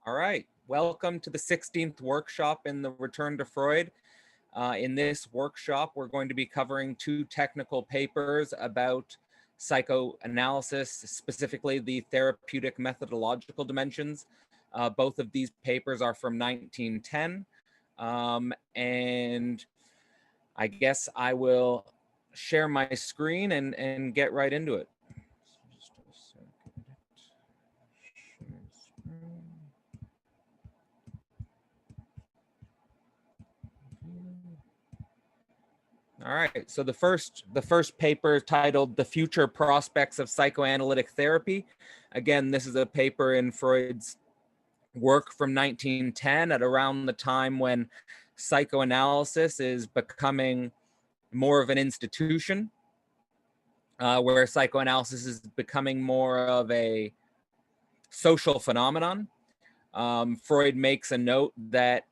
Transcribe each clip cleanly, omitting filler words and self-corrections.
All right, welcome to the 16th workshop in the Return to Freud. In this workshop, we're going to be covering two technical papers about psychoanalysis, specifically the therapeutic methodological dimensions. Both of these papers are from 1910, and I guess I will share my screen and get right into it. Just a second. Share screen. All right, so the first paper is titled "The Future Prospects of Psychoanalytic Therapy." Again, this is a paper in Freud's work from 1910 at around the time when psychoanalysis is becoming more of an institution, where psychoanalysis is becoming more of a social phenomenon. Freud makes a note that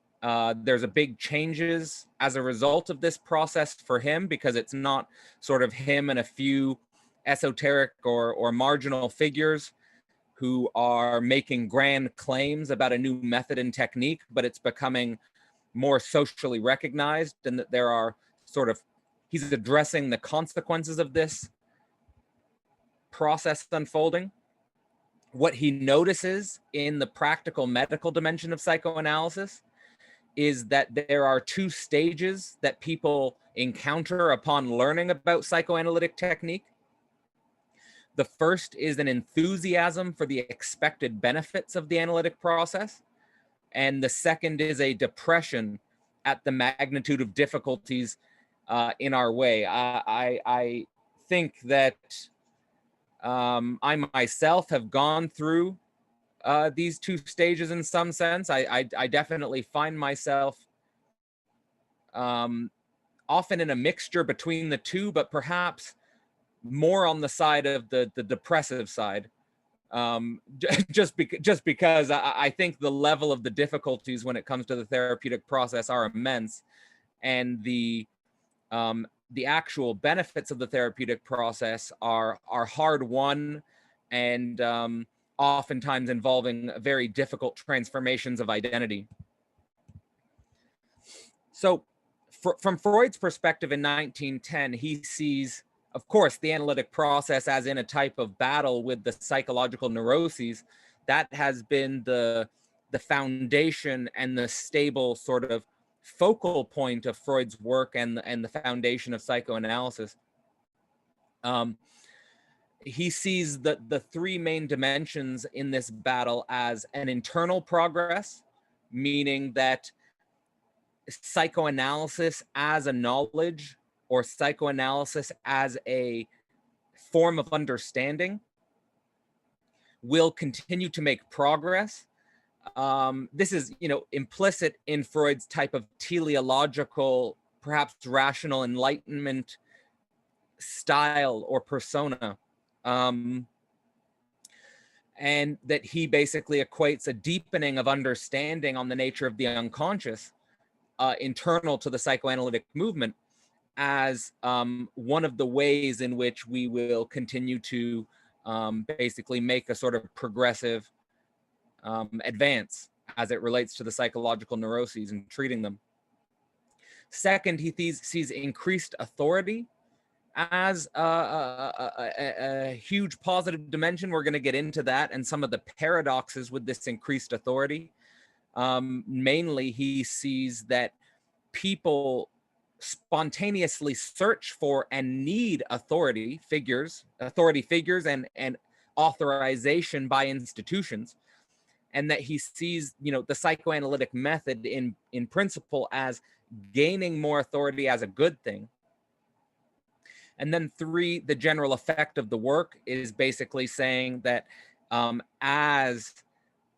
there's a big changes as a result of this process for him, because it's not sort of him and a few esoteric or marginal figures who are making grand claims about a new method and technique, but it's becoming more socially recognized, and that there are sort of, he's addressing the consequences of this process unfolding. What he notices in the practical medical dimension of psychoanalysis is that there are two stages that people encounter upon learning about psychoanalytic technique. The first is an enthusiasm for the expected benefits of the analytic process, and the second is a depression at the magnitude of difficulties in our way. I think that I myself have gone through these two stages in some sense. I definitely find myself often in a mixture between the two, but perhaps more on the side of the depressive side. Just because I think the level of the difficulties when it comes to the therapeutic process are immense, and the actual benefits of the therapeutic process are hard won, and oftentimes involving very difficult transformations of identity. So from Freud's perspective in 1910, he sees, of course, the analytic process as in a type of battle with the psychological neuroses. That has been the foundation and the stable sort of focal point of Freud's work and the foundation of psychoanalysis. He sees the three main dimensions in this battle as an internal progress, meaning that psychoanalysis as a knowledge, or psychoanalysis as a form of understanding, will continue to make progress. This is, implicit in Freud's type of teleological, perhaps rational enlightenment style or persona. And that he basically equates a deepening of understanding on the nature of the unconscious, internal to the psychoanalytic movement, as one of the ways in which we will continue to basically make a sort of progressive advance as it relates to the psychological neuroses and treating them. Second, he sees increased authority as a huge positive dimension. We're going to get into that and some of the paradoxes with this increased authority. Mainly, he sees that people spontaneously search for and need authority figures and authorization by institutions, and that he sees, the psychoanalytic method in principle as gaining more authority as a good thing. And then three, the general effect of the work is basically saying that as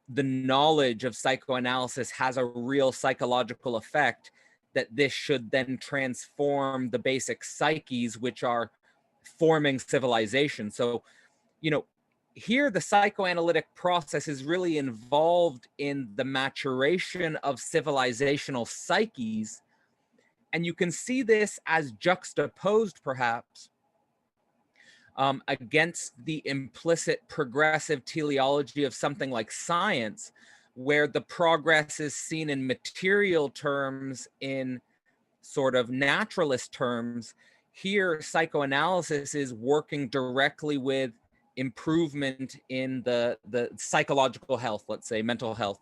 the knowledge of psychoanalysis has a real psychological effect, that this should then transform the basic psyches which are forming civilization. So, here the psychoanalytic process is really involved in the maturation of civilizational psyches. And you can see this as juxtaposed, perhaps, against the implicit progressive teleology of something like science, where the progress is seen in material terms, in sort of naturalist terms, here psychoanalysis is working directly with improvement in the psychological health, let's say mental health.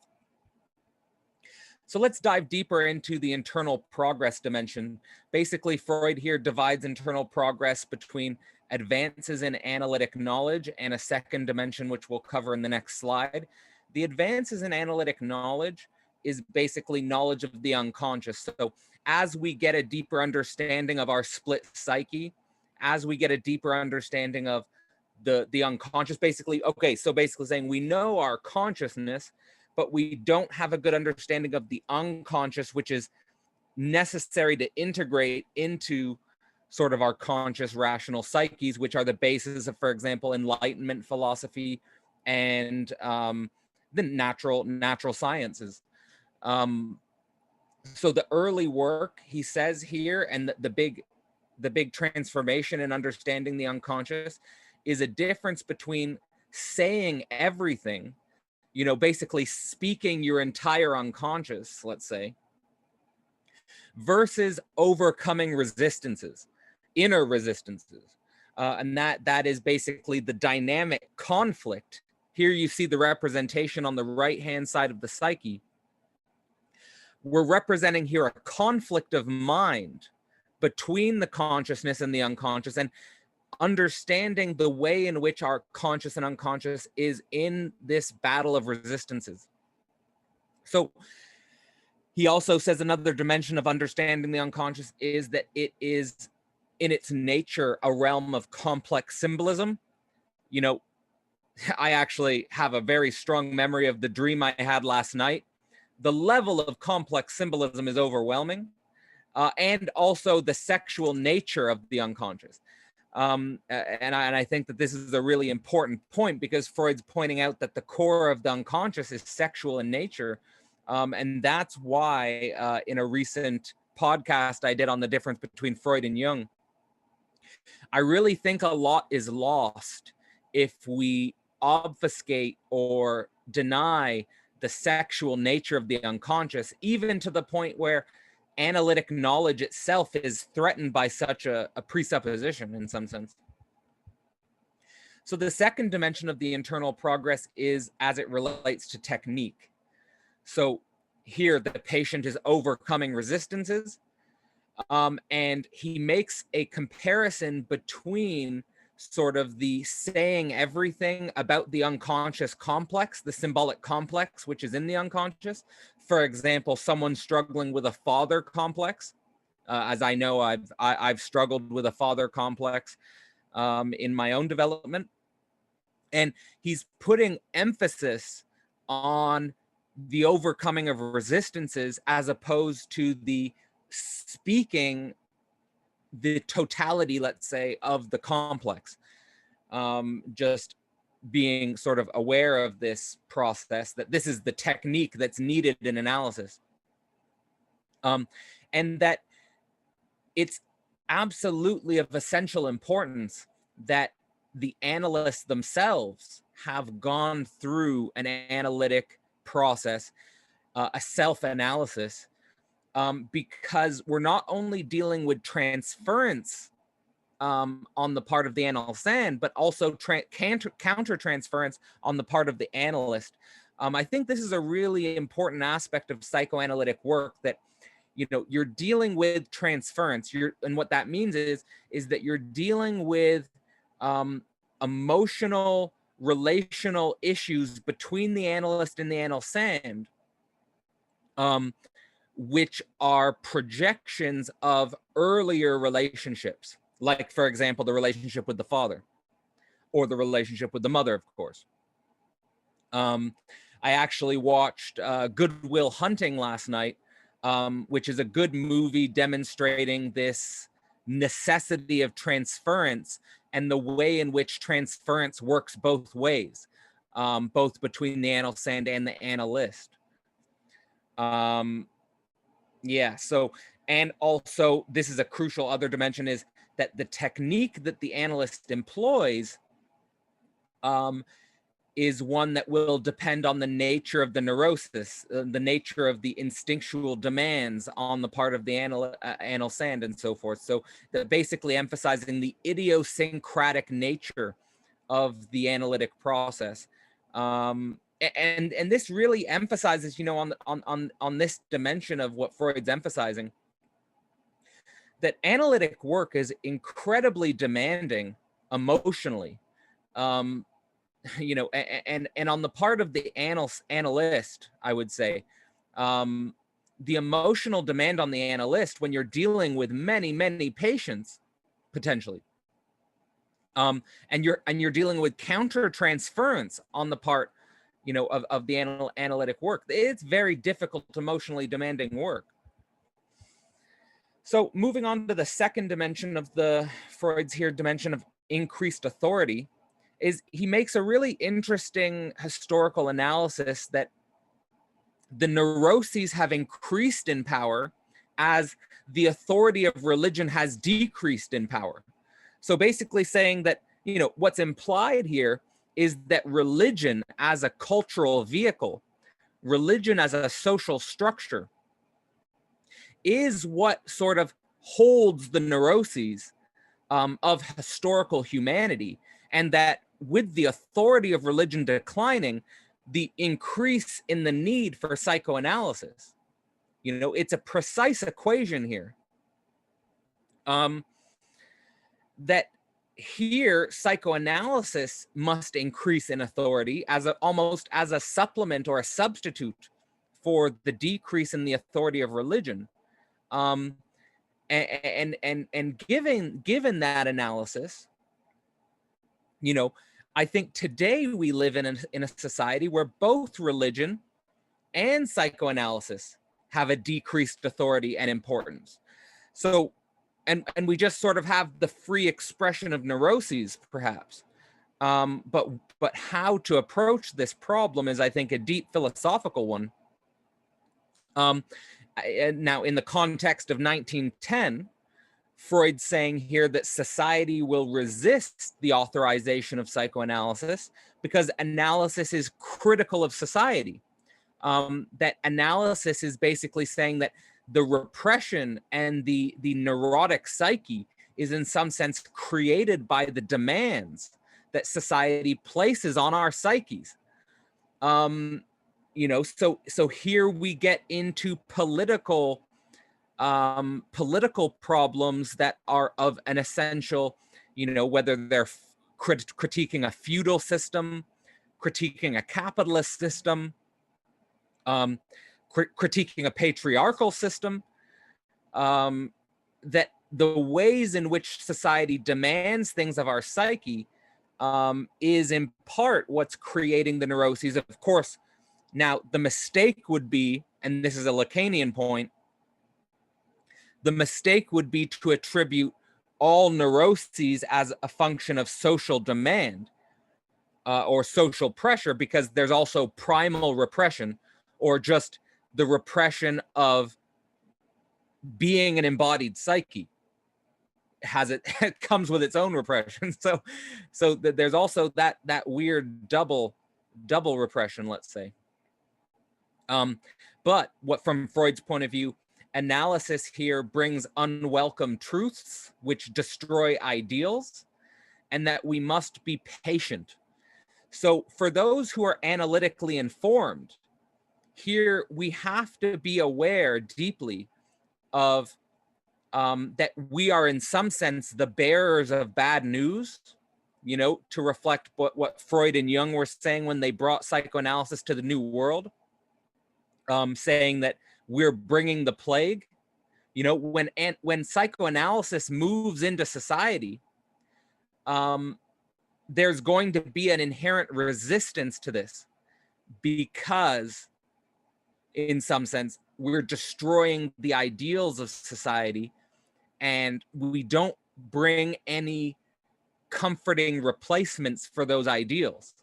So let's dive deeper into the internal progress dimension. Basically, Freud here divides internal progress between advances in analytic knowledge and a second dimension, which we'll cover in the next slide. The advances in analytic knowledge is basically knowledge of the unconscious. So as we get a deeper understanding of our split psyche, as we get a deeper understanding of the unconscious, basically, okay, so basically saying we know our consciousness, but we don't have a good understanding of the unconscious, which is necessary to integrate into sort of our conscious rational psyches, which are the basis of, for example, Enlightenment philosophy and the natural sciences. So the early work, he says here, and the big transformation in understanding the unconscious is a difference between saying everything, you know, basically speaking your entire unconscious, let's say, versus overcoming resistances, inner resistances. And that is basically the dynamic conflict. Here you see the representation on the right-hand side of the psyche. We're representing here a conflict of mind between the consciousness and the unconscious, and understanding the way in which our conscious and unconscious is in this battle of resistances. So he also says another dimension of understanding the unconscious is that it is in its nature a realm of complex symbolism. You know, I actually have a very strong memory of the dream I had last night. The level of complex symbolism is overwhelming, and also the sexual nature of the unconscious. And I think that this is a really important point, because Freud's pointing out that the core of the unconscious is sexual in nature. And that's why in a recent podcast I did on the difference between Freud and Jung, I really think a lot is lost if we obfuscate or deny the sexual nature of the unconscious, even to the point where analytic knowledge itself is threatened by such a presupposition in some sense. So the second dimension of the internal progress is as it relates to technique. So here the patient is overcoming resistances, and he makes a comparison between sort of the saying everything about the unconscious complex, the symbolic complex, which is in the unconscious. For example, someone struggling with a father complex, as I know I've struggled with a father complex in my own development. And he's putting emphasis on the overcoming of resistances as opposed to the speaking the totality, let's say, of the complex. Just being sort of aware of this process, that this is the technique that's needed in analysis. And that it's absolutely of essential importance that the analysts themselves have gone through an analytic process, a self-analysis, because we're not only dealing with transference on the part of the analysand, but also counter-transference on the part of the analyst. I think this is a really important aspect of psychoanalytic work, that, you know, you're dealing with transference. And what that means is that you're dealing with emotional, relational issues between the analyst and the analysand, which are projections of earlier relationships, like, for example, the relationship with the father or the relationship with the mother, of course. I actually watched Good Will Hunting last night, which is a good movie demonstrating this necessity of transference and the way in which transference works both ways, both between the analysand and the analyst. Yeah, so, and also this is a crucial other dimension, is that the technique that the analyst employs is one that will depend on the nature of the neurosis, the nature of the instinctual demands on the part of the anal sand and so forth. So that basically emphasizing the idiosyncratic nature of the analytic process. And this really emphasizes, you know, on this dimension of what Freud's emphasizing, that analytic work is incredibly demanding emotionally. You know, and on the part of the analyst, I would say, the emotional demand on the analyst when you're dealing with many patients potentially, and you're dealing with counter transference on the part, you know, of the analytic work. It's very difficult, emotionally demanding work. So moving on to the second dimension of the Freud's here dimension of increased authority, is he makes a really interesting historical analysis that the neuroses have increased in power as the authority of religion has decreased in power. So basically saying that, you know, what's implied here is that religion as a cultural vehicle, religion as a social structure, is what sort of holds the neuroses of historical humanity, and that with the authority of religion declining, the increase in the need for psychoanalysis. You know, it's a precise equation here. That here psychoanalysis must increase in authority as almost as a supplement or a substitute for the decrease in the authority of religion. And given that analysis, you know, I think today we live in a society where both religion and psychoanalysis have a decreased authority and importance. So, and we just sort of have the free expression of neuroses, perhaps. But how to approach this problem is, I think, a deep philosophical one. Now, in the context of 1910, Freud's saying here that society will resist the authorization of psychoanalysis because analysis is critical of society. That analysis is basically saying that the repression and the neurotic psyche is in some sense created by the demands that society places on our psyches. You know, so here we get into political problems that are of an essential, you know, whether they're critiquing a feudal system, critiquing a capitalist system, critiquing a patriarchal system, that the ways in which society demands things of our psyche is in part what's creating the neuroses. Of course, now the mistake would be, and this is a Lacanian point, the mistake would be to attribute all neuroses as a function of social demand or social pressure, because there's also primal repression, or just the repression of being an embodied psyche. It comes with its own repression. So there's also that weird double repression, let's say. But what, from Freud's point of view, analysis here brings unwelcome truths which destroy ideals, and that we must be patient. So for those who are analytically informed, here we have to be aware deeply of that we are in some sense the bearers of bad news, you know, to reflect what Freud and Jung were saying when they brought psychoanalysis to the New World, saying that we're bringing the plague. You know, when psychoanalysis moves into society, there's going to be an inherent resistance to this, because in some sense we're destroying the ideals of society, and we don't bring any comforting replacements for those ideals.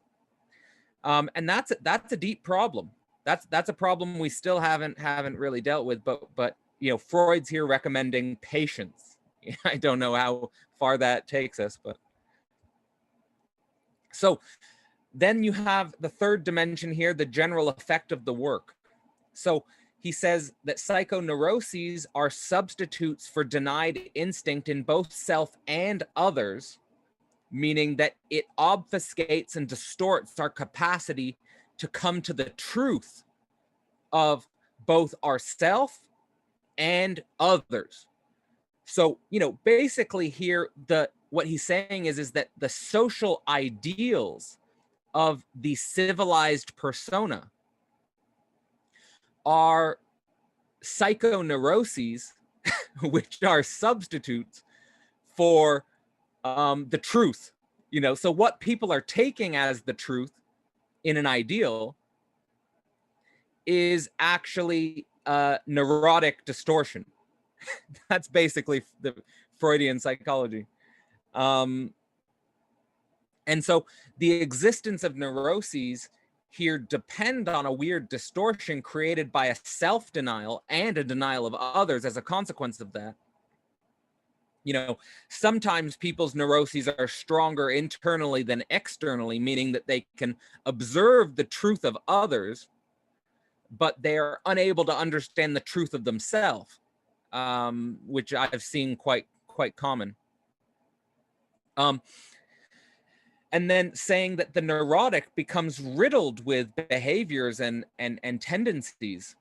And that's a deep problem. That's a problem we still haven't really dealt with. But you know, Freud's here recommending patience. I don't know how far that takes us, but so Then you have the third dimension here, the general effect of the work. So he says that psychoneuroses are substitutes for denied instinct in both self and others, meaning that it obfuscates and distorts our capacity to come to the truth of both ourself and others. So, basically here, what he's saying is that the social ideals of the civilized persona are psychoneuroses, which are substitutes for the truth. So what people are taking as the truth in an ideal is actually neurotic distortion. That's basically the Freudian psychology. And so the existence of neuroses here depend on a weird distortion created by a self-denial and a denial of others as a consequence of that. Sometimes people's neuroses are stronger internally than externally, meaning that they can observe the truth of others, but they are unable to understand the truth of themselves, which I've seen quite common. And then saying that the neurotic becomes riddled with behaviors and tendencies,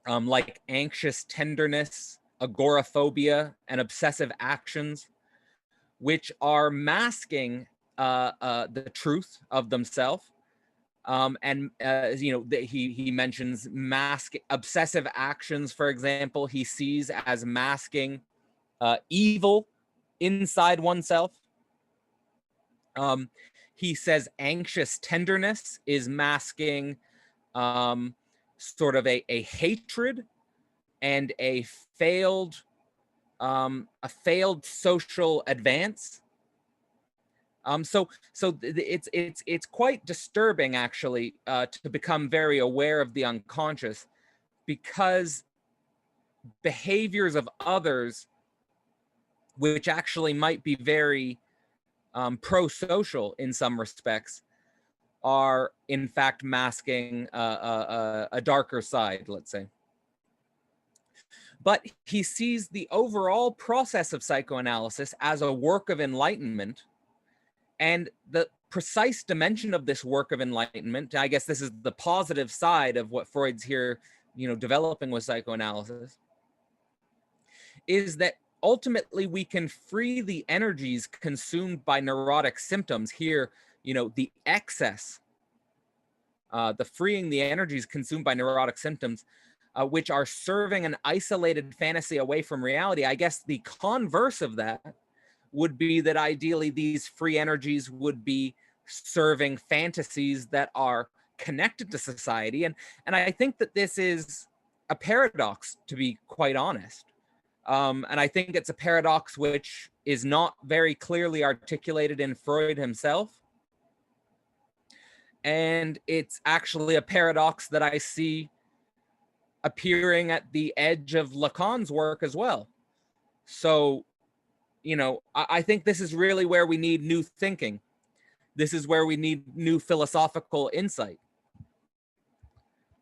like anxious tenderness, agoraphobia, and obsessive actions, which are masking the truth of themselves. He mentions obsessive actions, for example, he sees as masking evil inside oneself. He says anxious tenderness is masking sort of a hatred and a failed social advance. So it's quite disturbing, actually, to become very aware of the unconscious, because behaviors of others, which actually might be very pro-social in some respects, are in fact masking a darker side, let's say. But he sees the overall process of psychoanalysis as a work of enlightenment, and the precise dimension of this work of enlightenment, I guess this is the positive side of what Freud's here, developing with psychoanalysis, is that ultimately we can free the energies consumed by neurotic symptoms here, the excess, the freeing the energies consumed by neurotic symptoms, which are serving an isolated fantasy away from reality. I guess the converse of that would be that ideally these free energies would be serving fantasies that are connected to society. And I think that this is a paradox, to be quite honest. And I think it's a paradox which is not very clearly articulated in Freud himself. And it's actually a paradox that I see appearing at the edge of Lacan's work as well. So, I think this is really where we need new thinking. This is where we need new philosophical insight.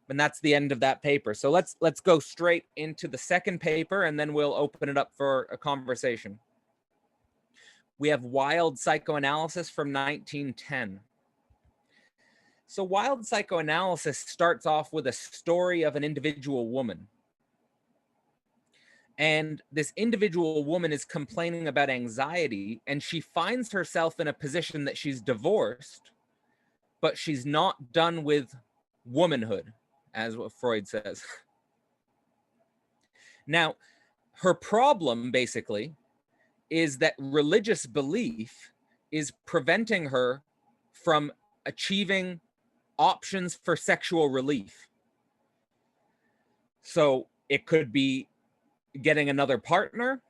And that's the end of that paper. So let's go straight into the second paper, and then we'll open it up for a conversation. We have Wild Psychoanalysis from 1910. So Wild Psychoanalysis starts off with a story of an individual woman. And this individual woman is complaining about anxiety, and she finds herself in a position that she's divorced, but she's not done with womanhood, as what Freud says. Now, her problem basically is that religious belief is preventing her from achieving options for sexual relief. So it could be getting another partner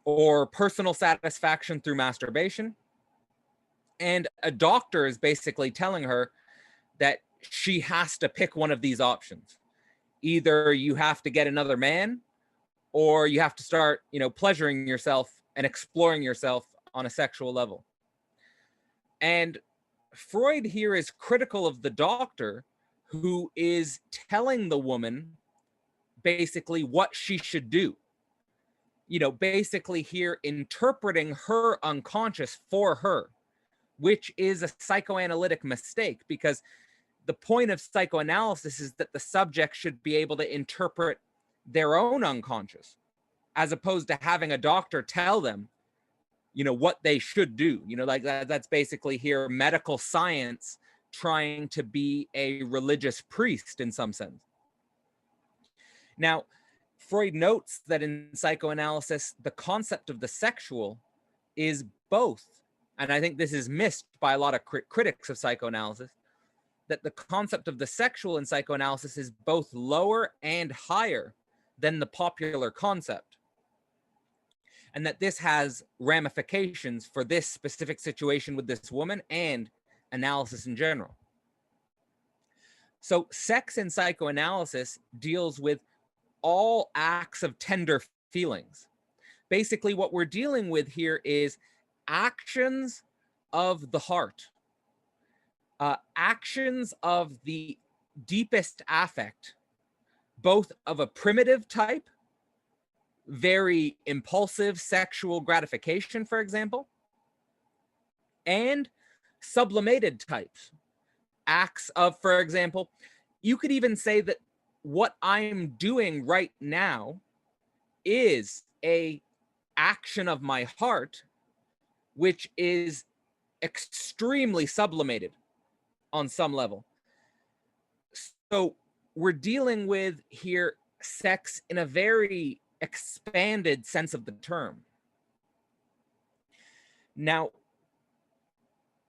or personal satisfaction through masturbation. And a doctor is basically telling her that she has to pick one of these options. Either you have to get another man, or you have to start, pleasuring yourself and exploring yourself on a sexual level. And Freud here is critical of the doctor who is telling the woman basically what she should do. Basically here interpreting her unconscious for her, which is a psychoanalytic mistake, because the point of psychoanalysis is that the subject should be able to interpret their own unconscious, as opposed to having a doctor tell them, what they should do. Like that's basically here medical science trying to be a religious priest in some sense. Now, Freud notes that in psychoanalysis, the concept of the sexual is both, and I think this is missed by a lot of critics of psychoanalysis, that the concept of the sexual in psychoanalysis is both lower and higher than the popular concept, and that this has ramifications for this specific situation with this woman and analysis in general. So sex in psychoanalysis deals with all acts of tender feelings. Basically, what we're dealing with here is actions of the heart, actions of the deepest affect, both of a primitive type, very impulsive sexual gratification, for example, and sublimated types, acts of, for example, you could even say that what I'm doing right now is a action of my heart, which is extremely sublimated on some level. So we're dealing with here sex in a very expanded sense of the term. Now,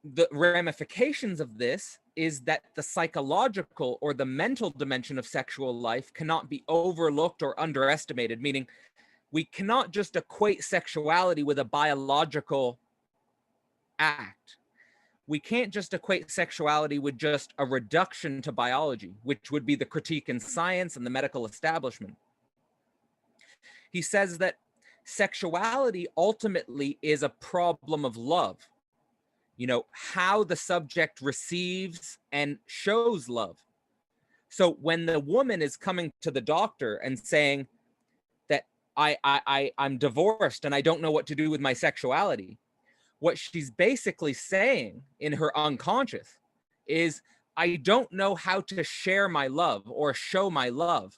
the ramifications of this is that the psychological or the mental dimension of sexual life cannot be overlooked or underestimated, meaning we cannot just equate sexuality with a biological act. We can't just equate sexuality with just a reduction to biology, which would be the critique in science and the medical establishment. He says that sexuality ultimately is a problem of love. How the subject receives and shows love. So when the woman is coming to the doctor and saying that I'm divorced and I don't know what to do with my sexuality, what she's basically saying in her unconscious is, I don't know how to share my love or show my love.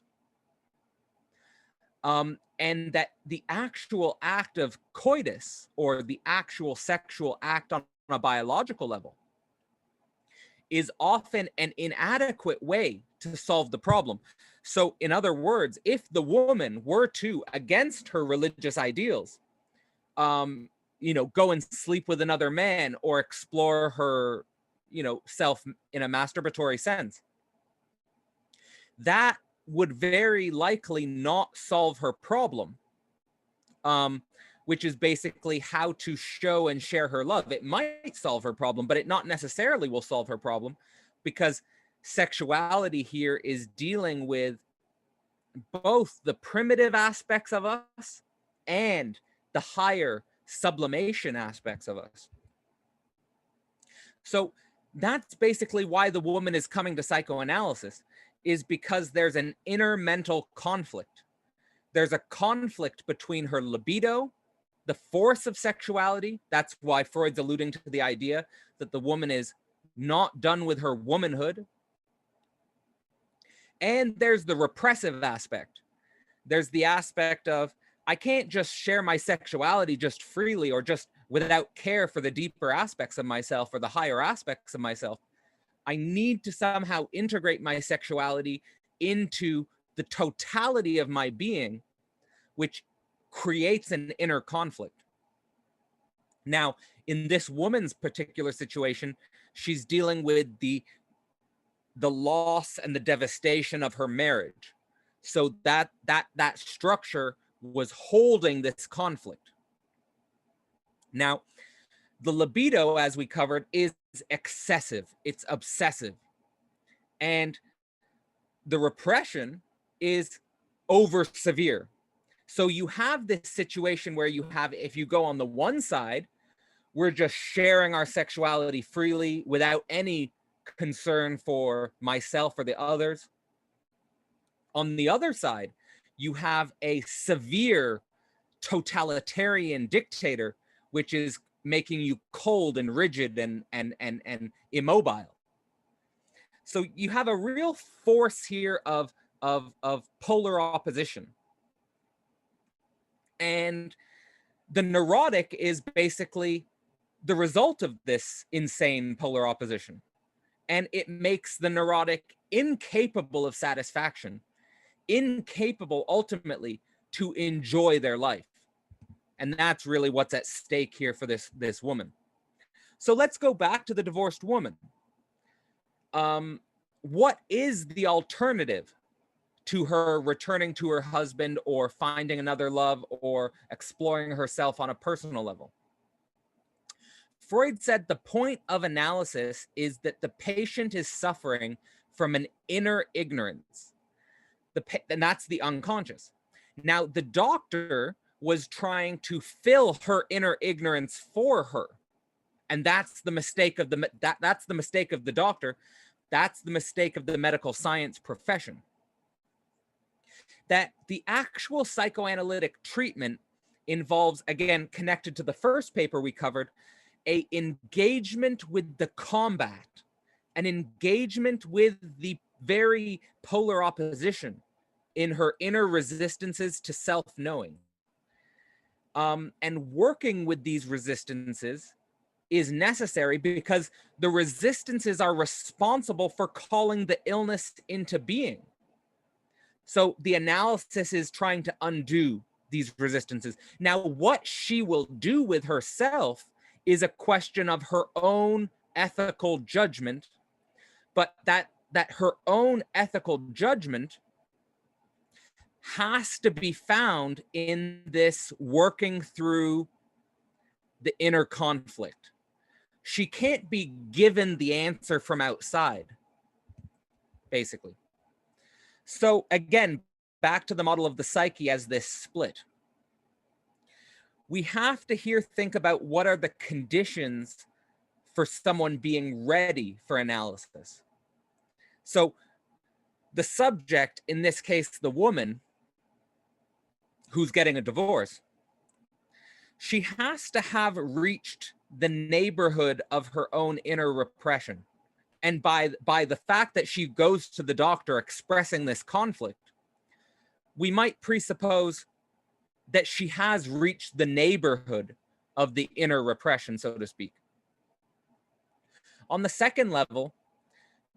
And that the actual act of coitus, or the actual sexual act on a biological level, is often an inadequate way to solve the problem. So in other words, if the woman were to, against her religious ideals, go and sleep with another man or explore her, self in a masturbatory sense, that would very likely not solve her problem, which is basically how to show and share her love. It might solve her problem, but it not necessarily will solve her problem, because sexuality here is dealing with both the primitive aspects of us and the higher sublimation aspects of us. So that's basically why the woman is coming to psychoanalysis, is because there's an inner mental conflict. There's a conflict between her libido, the force of sexuality. That's why Freud's alluding to the idea that the woman is not done with her womanhood. And there's the repressive aspect. There's the aspect of, I can't just share my sexuality just freely or just without care for the deeper aspects of myself or the higher aspects of myself. I need to somehow integrate my sexuality into the totality of my being, which creates an inner conflict. Now, in this woman's particular situation, she's dealing with the loss and the devastation of her marriage. So that structure was holding this conflict. Now, the libido, as we covered, is excessive. It's obsessive. And the repression is over severe. So you have this situation where you have, if you go on the one side, we're just sharing our sexuality freely without any concern for myself or the others. On the other side, you have a severe totalitarian dictator, which is making you cold and rigid and immobile. So you have a real force here of polar opposition. And the neurotic is basically the result of this insane polar opposition. And it makes the neurotic incapable of satisfaction, incapable ultimately to enjoy their life. And that's really what's at stake here for this woman. So let's go back to the divorced woman. What is the alternative to her returning to her husband or finding another love or exploring herself on a personal level? Freud said the point of analysis is that the patient is suffering from an inner ignorance. And that's the unconscious. Now, the doctor was trying to fill her inner ignorance for her. And that's the mistake of that's the mistake of the doctor. That's the mistake of the medical science profession. That the actual psychoanalytic treatment involves, again, connected to the first paper we covered, a engagement with the combat, an engagement with the very polar opposition in her inner resistances to self-knowing. And working with these resistances is necessary because the resistances are responsible for calling the illness into being. So the analysis is trying to undo these resistances. Now, what she will do with herself is a question of her own ethical judgment, but that her own ethical judgment has to be found in this working through the inner conflict. She can't be given the answer from outside, basically. So again, back to the model of the psyche as this split. We have to here think about what are the conditions for someone being ready for analysis. So the subject, in this case, the woman who's getting a divorce, she has to have reached the neighborhood of her own inner repression. And by the fact that she goes to the doctor expressing this conflict, we might presuppose that she has reached the neighborhood of the inner repression, so to speak. On the second level,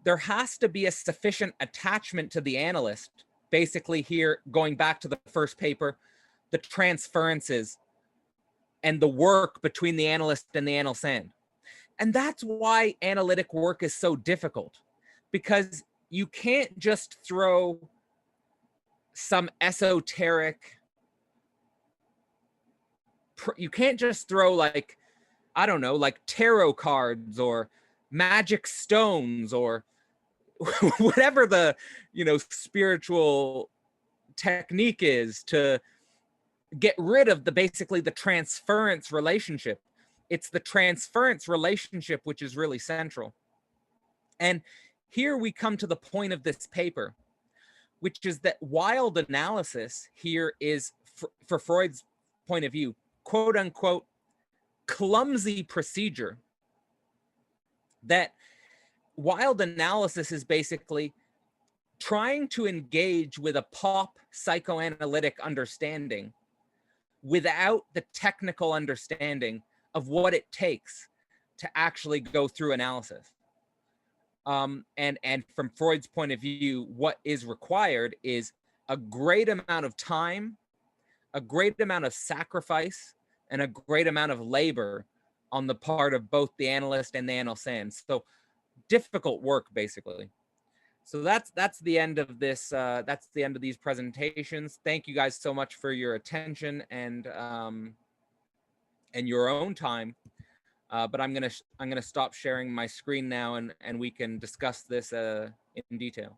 there has to be a sufficient attachment to the analyst. Basically here, going back to the first paper, the transferences and the work between the analyst and the analysand. And that's why analytic work is so difficult, because you can't just throw some esoteric, you can't just throw like, I don't know, like tarot cards or magic stones or whatever the, spiritual technique is to get rid of basically the transference relationship. It's the transference relationship which is really central. And here we come to the point of this paper, which is that wild analysis here is, for Freud's point of view, quote unquote, clumsy procedure. That wild analysis is basically trying to engage with a pop psychoanalytic understanding without the technical understanding of what it takes to actually go through analysis. And from Freud's point of view, what is required is a great amount of time, a great amount of sacrifice, and a great amount of labor on the part of both the analyst and the analysand. So difficult work, basically. So that's the end of this. That's the end of these presentations. Thank you guys so much for your attention and your own time. But I'm gonna stop sharing my screen now, and we can discuss this in detail.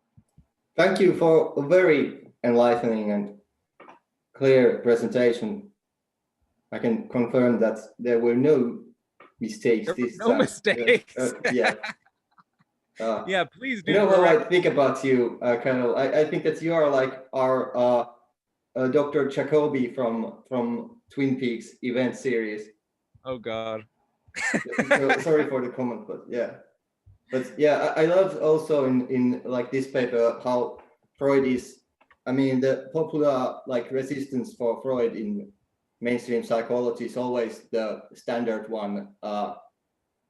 Thank you for a very enlightening and clear presentation. I can confirm that there were no mistakes this No time. mistakes. Yeah. Yeah, please do. You know how I think about you, Carol? I think that you are like our Dr. Jacoby from Twin Peaks event series. Oh God. So sorry for the comment, but yeah. But yeah, I love also in like this paper how Freud is, I mean, the popular like resistance for Freud in mainstream psychology is always the standard one.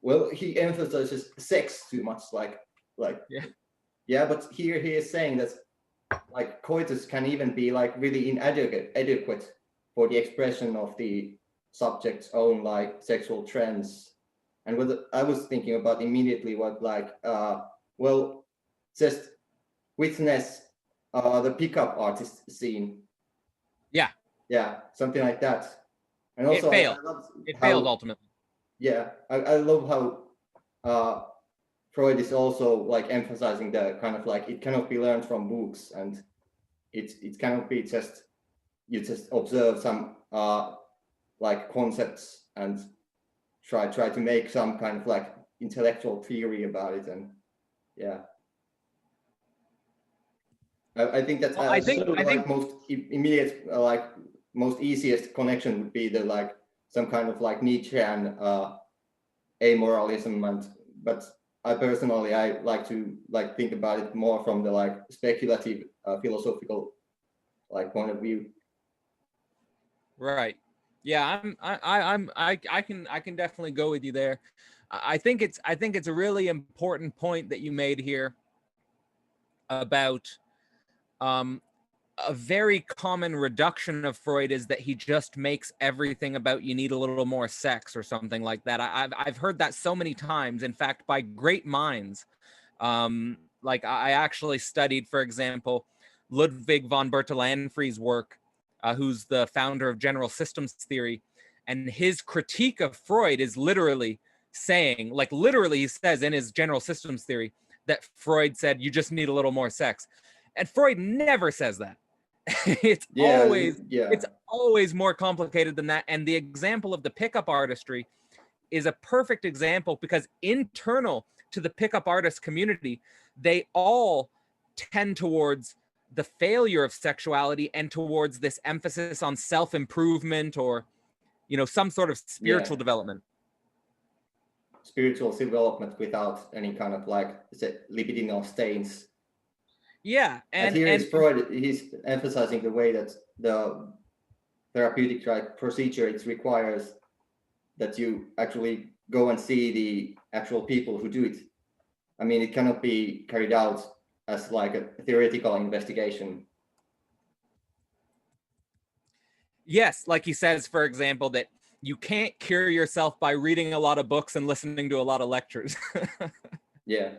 Well, he emphasizes sex too much, like yeah, but here he is saying that like coitus can even be like really inadequate for the expression of the subject's own like sexual trends. And what I was thinking about immediately was like, well, just witness the pickup artist scene. Yeah, something like that. And also, it failed. It failed ultimately. Yeah, I love how Freud is also like emphasizing the kind of like it cannot be learned from books, and it cannot be just you just observe some like concepts and try to make some kind of like intellectual theory about it. And yeah, I think that's I think most immediate like most easiest connection would be the like some kind of like Nietzschean amoralism. And but I personally I like to like think about it more from the like speculative philosophical like point of view. Right. Yeah, I can definitely go with you there. I think it's a really important point that you made here about a very common reduction of Freud is that he just makes everything about you need a little more sex or something like that. I've heard that so many times, in fact, by great minds. Like I actually studied, for example, Ludwig von Bertalanffy's work, who's the founder of general systems theory. And his critique of Freud is literally saying, like literally he says in his general systems theory that Freud said, you just need a little more sex. And Freud never says that. It's always more complicated than that. And the example of the pickup artistry is a perfect example because internal to the pickup artist community, they all tend towards the failure of sexuality and towards this emphasis on self-improvement or, you know, some sort of spiritual development. Spiritual development without any kind of like libidinal stains. Yeah, and here is Freud. He's emphasizing the way that the therapeutic procedure it requires that you actually go and see the actual people who do it. I mean, it cannot be carried out as like a theoretical investigation. Yes, like he says, for example, that you can't cure yourself by reading a lot of books and listening to a lot of lectures. Yeah.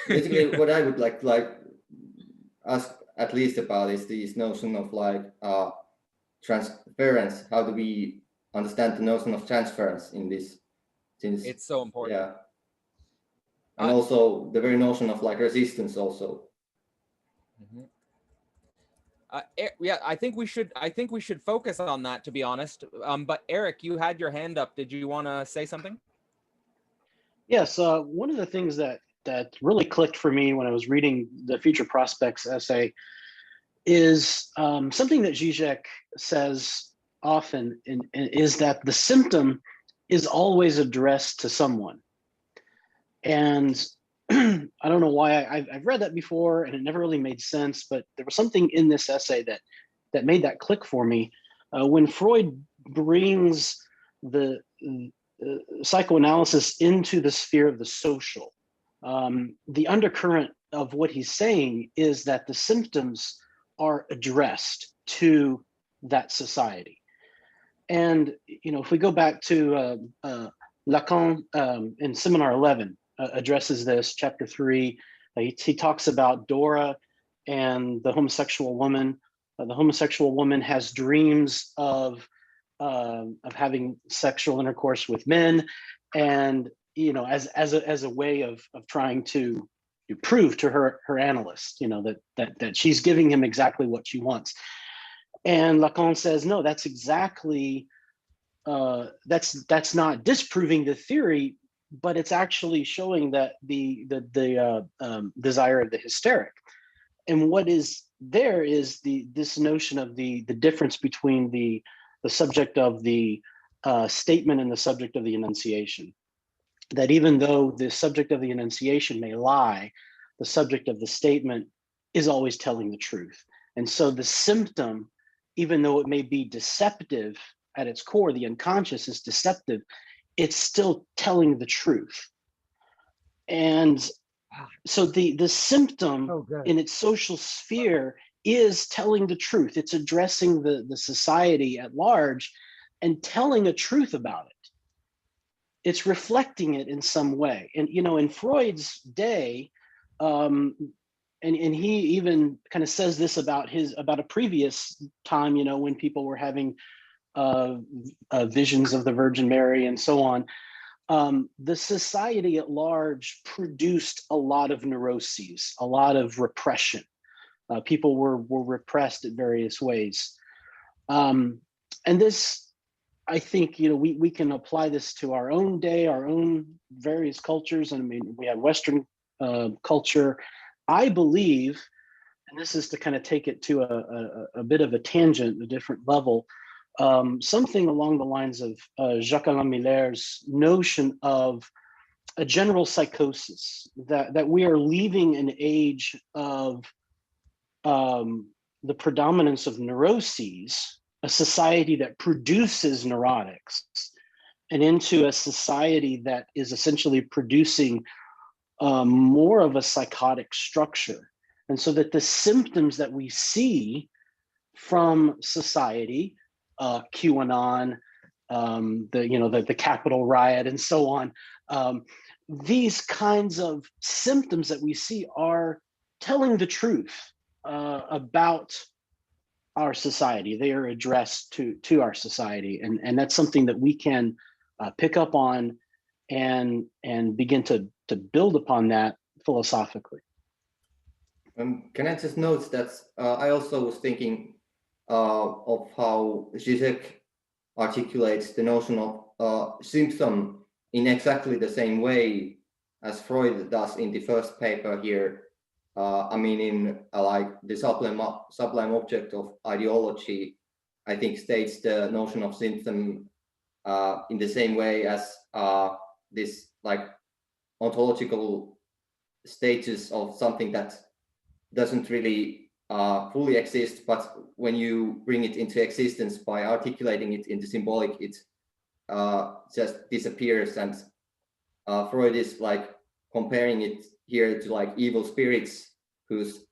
Basically, what I would like ask at least about is this notion of like transference. How do we understand the notion of transference in this? Since it's so important. Yeah. And also the very notion of like resistance also. Yeah, I think we should focus on that, to be honest. But Eric, you had your hand up. Did you want to say something? Yes. One of the things that really clicked for me when I was reading the Future Prospects essay is something that Zizek says often, is that the symptom is always addressed to someone. And I don't know why I've read that before and it never really made sense, but there was something in this essay that made that click for me. When Freud brings the psychoanalysis into the sphere of the social, the undercurrent of what he's saying is that the symptoms are addressed to that society. And, you know, if we go back to Lacan in Seminar 11, addresses this, chapter 3, he talks about Dora and the homosexual woman. The homosexual woman has dreams of having sexual intercourse with men, and you know, as a way of trying to prove to her analyst, you know, that she's giving him exactly what she wants. And Lacan says, no, that's exactly that's not disproving the theory, but it's actually showing that the desire of the hysteric. And what is there is this notion of the difference between the subject of the statement and the subject of the enunciation. That even though the subject of the enunciation may lie, the subject of the statement is always telling the truth. And so the symptom, even though it may be deceptive at its core, the unconscious is deceptive, it's still telling the truth. And so the symptom in its social sphere is telling the truth. It's addressing the society at large and telling a truth about it. It's reflecting it in some way. And, you know, in Freud's day, and he even kind of says this about a previous time, you know, when people were having visions of the Virgin Mary and so on, the society at large produced a lot of neuroses, a lot of repression. People were repressed in various ways. And this, I think, you know, we can apply this to our own day, our own various cultures. And I mean, we have Western culture. I believe, and this is to kind of take it to a bit of a tangent, a different level, something along the lines of Jacques-Alain Miller's notion of a general psychosis, that we are leaving an age of the predominance of neuroses, a society that produces neurotics, and into a society that is essentially producing more of a psychotic structure. And so that the symptoms that we see from society, QAnon, the Capitol riot and so on, these kinds of symptoms that we see are telling the truth about our society. They are addressed to our society, and that's something that we can pick up on and begin to build upon that philosophically. Can I just note that I also was thinking of how Zizek articulates the notion of symptom in exactly the same way as Freud does in the first paper here. I mean, in like the sublime object of ideology, I think states the notion of symptom in the same way as this like ontological status of something that doesn't really fully exist, but when you bring it into existence by articulating it into symbolic, it just disappears. And Freud is like comparing it here to like evil spirits whose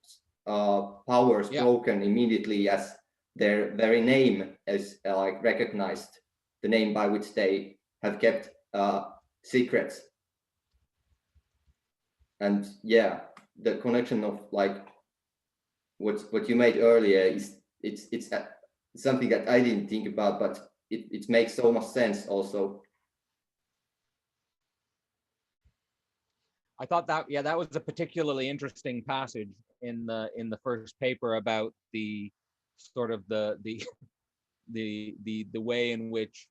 powers broken immediately as their very name is like recognized, the name by which they have kept secrets. And yeah, the connection of like what you made earlier is it's something that I didn't think about, but it makes so much sense also. I thought that that was a particularly interesting passage in the first paper about the sort of the way in which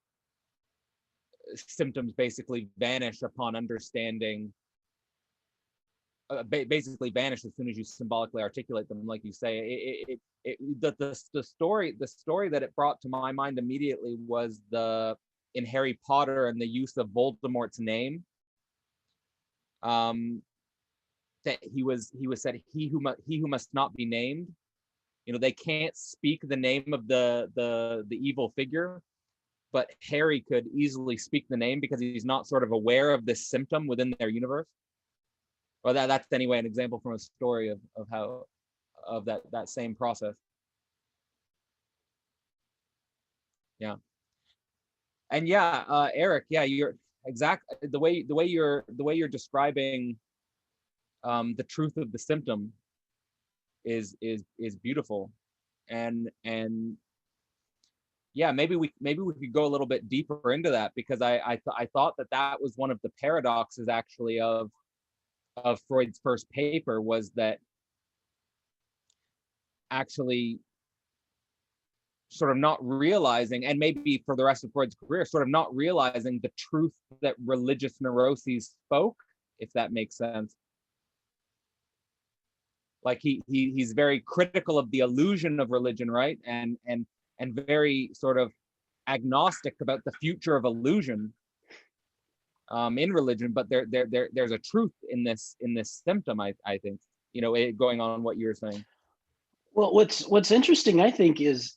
symptoms basically vanish upon understanding. Basically vanish as soon as you symbolically articulate them, like you say. The story that it brought to my mind immediately was in Harry Potter and the use of Voldemort's name. That he was said he who must not be named. You know, they can't speak the name of the evil figure, but Harry could easily speak the name because he's not sort of aware of this symptom within their universe. Well, that's anyway an example from a story of how that same process. Yeah, and yeah, Eric, yeah, you're exact. The way you're describing the truth of the symptom is beautiful, and yeah, maybe we could go a little bit deeper into that, because I thought that was one of the paradoxes actually of Freud's first paper, was that actually sort of not realizing, and maybe for the rest of Freud's career, sort of not realizing the truth that religious neuroses spoke, if that makes sense. Like he's very critical of the illusion of religion, right? And very sort of agnostic about the future of illusion in religion, but there's a truth in this symptom, I think, you know, going on what you're saying. Well, what's interesting, I think, is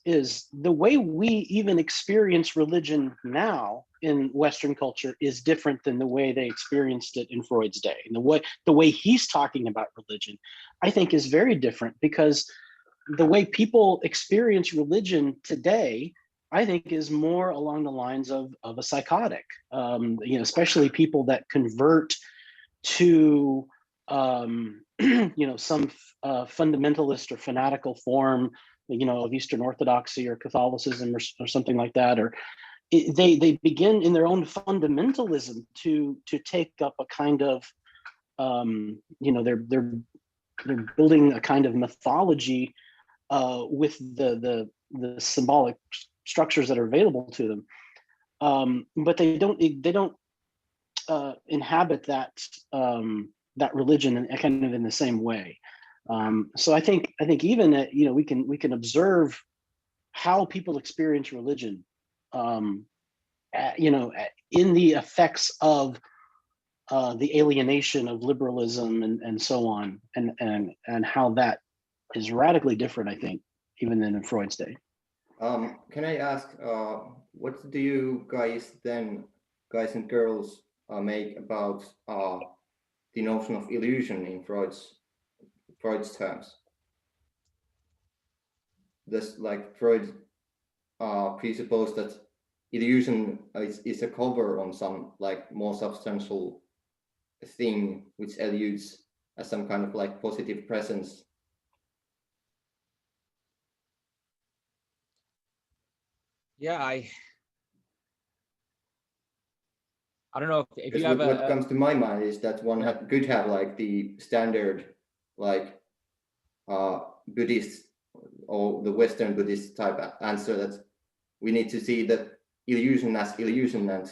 the way we even experience religion now in Western culture is different than the way they experienced it in Freud's day. And the way he's talking about religion, I think, is very different, because the way people experience religion today, I think, is more along the lines of a psychotic. You know, especially people that convert to you know, some fundamentalist or fanatical form, you know, of Eastern Orthodoxy or Catholicism or something like that, or they begin in their own fundamentalism to take up a kind of you know, they're building a kind of mythology with the symbolic structures that are available to them, but they don't inhabit that that religion in kind of in the same way. So I think even you know, we can observe how people experience religion, you know, in the effects of the alienation of liberalism and so on, and how that is radically different, I think, even than in Freud's day. Can I ask, what do you guys and girls, make about the notion of illusion in Freud's terms? Does, like, Freud presuppose that illusion is a cover on some, like, more substantial thing which eludes as some kind of, like, positive presence? Yeah, I don't know if you have what comes to my mind is that one could have, like, the standard, like, Buddhist or the Western Buddhist type answer, that we need to see that illusion as illusion and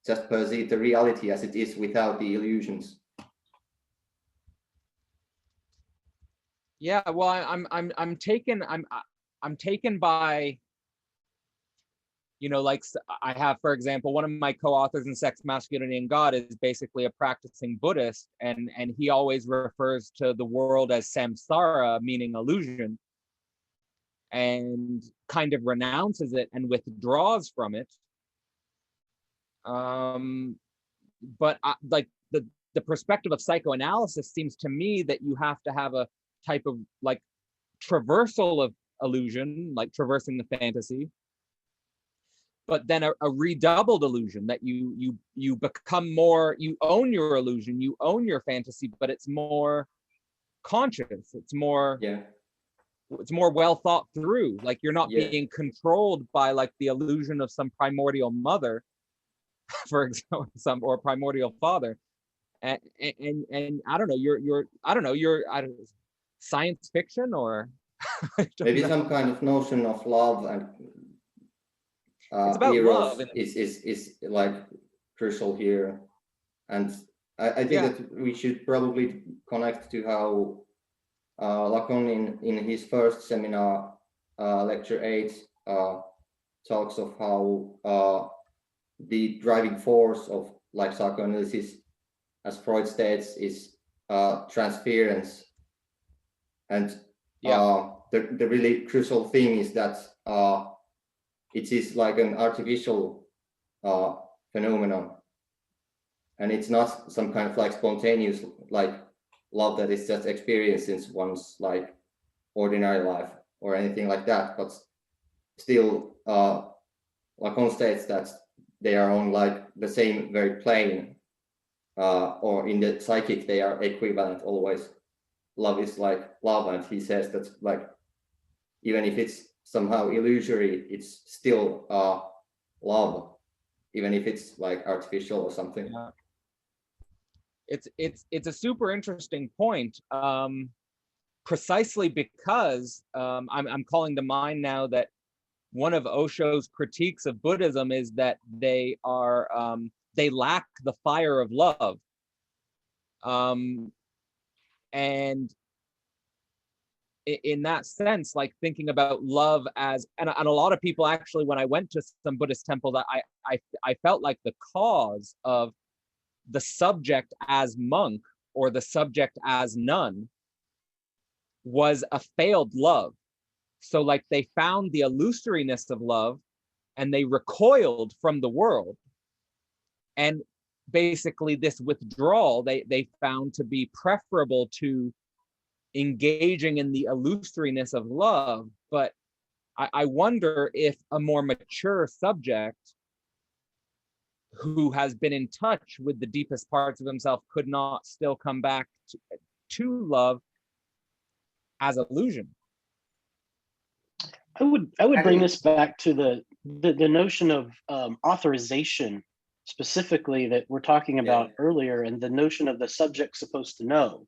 just perceive the reality as it is without the illusions. Yeah, well, I'm taken by, you know, like, I have, for example, one of my co-authors in Sex, Masculinity, and God is basically a practicing Buddhist, and he always refers to the world as samsara, meaning illusion, and kind of renounces it and withdraws from it. But like the perspective of psychoanalysis seems to me that you have to have a type of, like, traversal of illusion, like traversing the fantasy, but then a redoubled illusion, that you become more, you own your illusion, you own your fantasy, but it's more conscious, it's more well thought through, like you're not being controlled by, like, the illusion of some primordial mother, for example, or primordial father, and I don't know, you're science fiction, or maybe some kind of notion of love and it's about eros love is like crucial here, and I think that we should probably connect to how Lacan in his first seminar, lecture 8, talks of how the driving force of, like, psychoanalysis, as Freud states, is transference, and the really crucial thing is that it is like an artificial phenomenon, and it's not some kind of, like, spontaneous, like, love that is just experienced in one's, like, ordinary life or anything like that, but still Lacan states that they are on, like, the same very plane, or in the psychic they are equivalent always. Love is like love, and he says that, like, even if it's somehow illusory, it's still love, even if it's, like, artificial or something. It's a super interesting point, precisely because I'm calling to mind now that one of Osho's critiques of Buddhism is that they lack the fire of love. And in that sense, like thinking about love as, and a lot of people actually, when I went to some Buddhist temples, I felt like the cause of the subject as monk or the subject as nun was a failed love. So like they found the illusoriness of love and they recoiled from the world. And basically this withdrawal they found to be preferable to engaging in the illusoriness of love. But I wonder if a more mature subject who has been in touch with the deepest parts of himself could not still come back to love as illusion. I would bring this back to the notion of authorization, specifically that we're talking about earlier, and the notion of the subject supposed to know.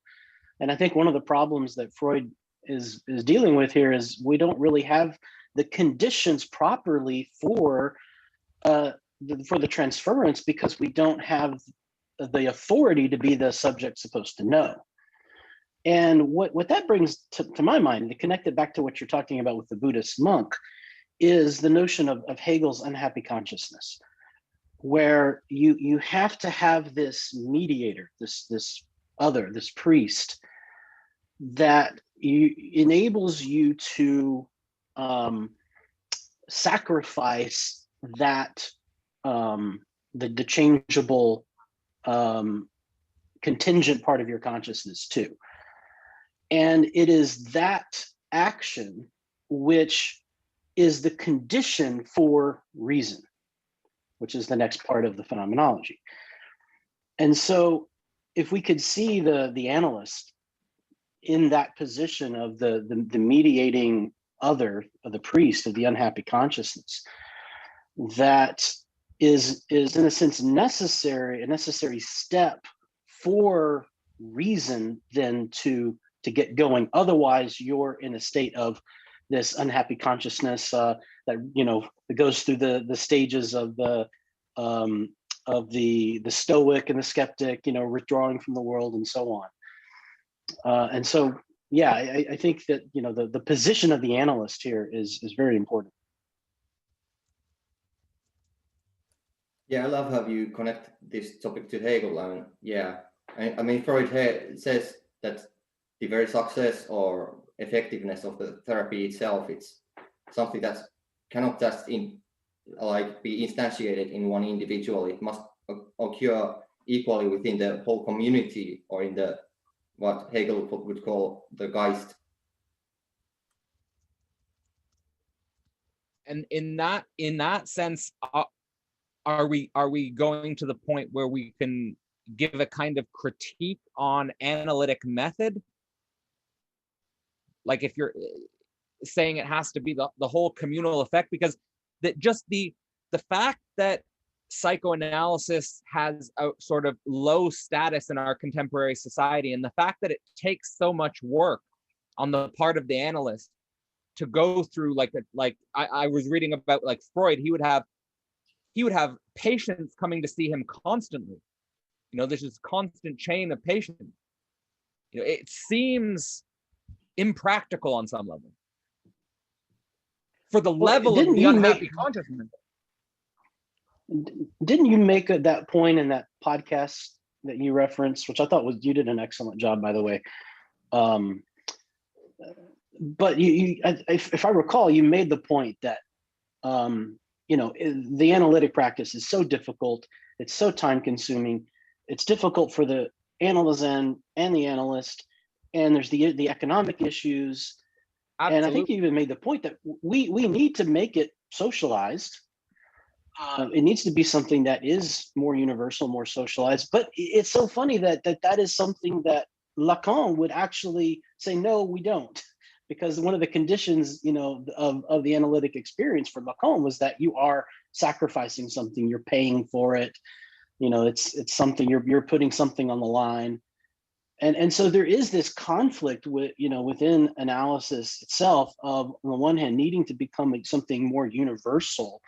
And I think one of the problems that Freud is dealing with here is we don't really have the conditions properly for the transference, because we don't have the authority to be the subject supposed to know. And what that brings to my mind, and to connect it back to what you're talking about with the Buddhist monk, is the notion of Hegel's unhappy consciousness, where you have to have this mediator, this other, this priest, that enables you to sacrifice that the changeable contingent part of your consciousness too. And it is that action which is the condition for reason, which is the next part of the phenomenology. And so if we could see the analyst in that position of the mediating other, of the priest, of the unhappy consciousness, that is in a sense a necessary step for reason then to get going. Otherwise, you're in a state of this unhappy consciousness that that goes through the stages of the stoic and the skeptic, withdrawing from the world and so on. And so, yeah, I think that the position of the analyst here is very important. Yeah, I love how you connect this topic to Hegel. I mean, Freud says that the very success or effectiveness of the therapy itself, it's something that cannot just be instantiated in one individual. It must occur equally within the whole community, or in the what Hegel would call the Geist. And in that sense, are we going to the point where we can give a kind of critique on analytic method? Like if you're saying it has to be the whole communal effect, because that just the fact that psychoanalysis has a sort of low status in our contemporary society, and the fact that it takes so much work on the part of the analyst to go through I was reading about like Freud, he would have patients coming to see him constantly. There's this constant chain of patients. It seems impractical on some level for the level of the unhappy consciousness. Didn't you make that point in that podcast that you referenced, which I thought you did an excellent job, by the way. But if I recall, you made the point that the analytic practice is so difficult, it's so time consuming, it's difficult for the analyst and the analyst, and there's the economic issues. Absolutely. And I think you even made the point that we need to make it socialized. It needs to be something that is more universal, more socialized. But it's so funny that is something that Lacan would actually say, no, we don't. Because one of the conditions, of the analytic experience for Lacan was that you are sacrificing something, you're paying for it. It's something, you're putting something on the line. And so there is this conflict with, within analysis itself of, on the one hand, needing to become something more universal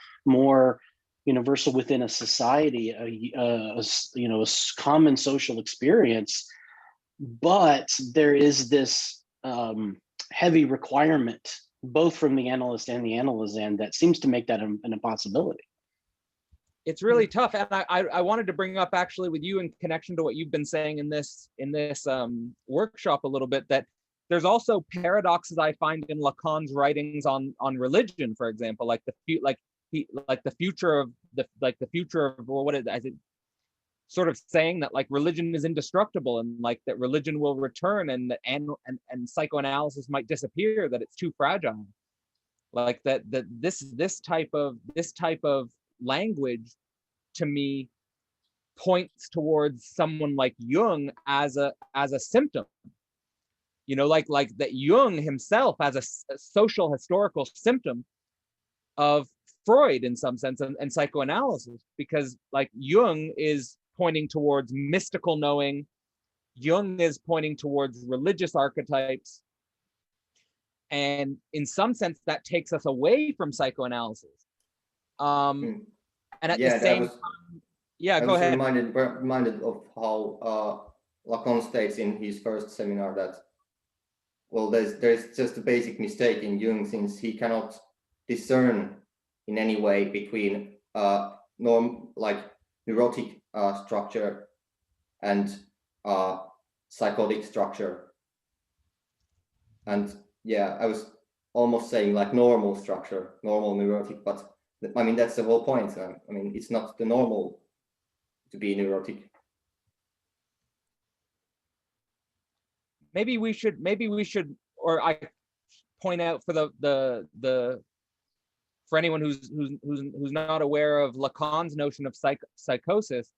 within a society, a common social experience. But there is this heavy requirement, both from the analyst and the analysand, that seems to make that an impossibility. It's really tough, and I wanted to bring up, actually, with you in connection to what you've been saying in this workshop a little bit, that there's also paradoxes I find in Lacan's writings on religion, for example, like the future of or what is it, sort of saying that like religion is indestructible, and like that religion will return, and psychoanalysis might disappear, that it's too fragile, like that this type of language to me points towards someone like Jung as a symptom, like that Jung himself as a social historical symptom of Freud in some sense, and psychoanalysis, because like Jung is pointing towards mystical knowing, Jung is pointing towards religious archetypes, and in some sense that takes us away from psychoanalysis. And at the same time, go ahead. Reminded of how Lacan states in his first seminar that, well, there's just a basic mistake in Jung, since he cannot discern in any way between neurotic structure and psychotic structure. And I was almost saying like normal structure, normal neurotic, but I mean, that's the whole point. I mean, it's not the normal to be neurotic. Maybe we should, or I point out for for anyone who's not aware of Lacan's notion of psychosis,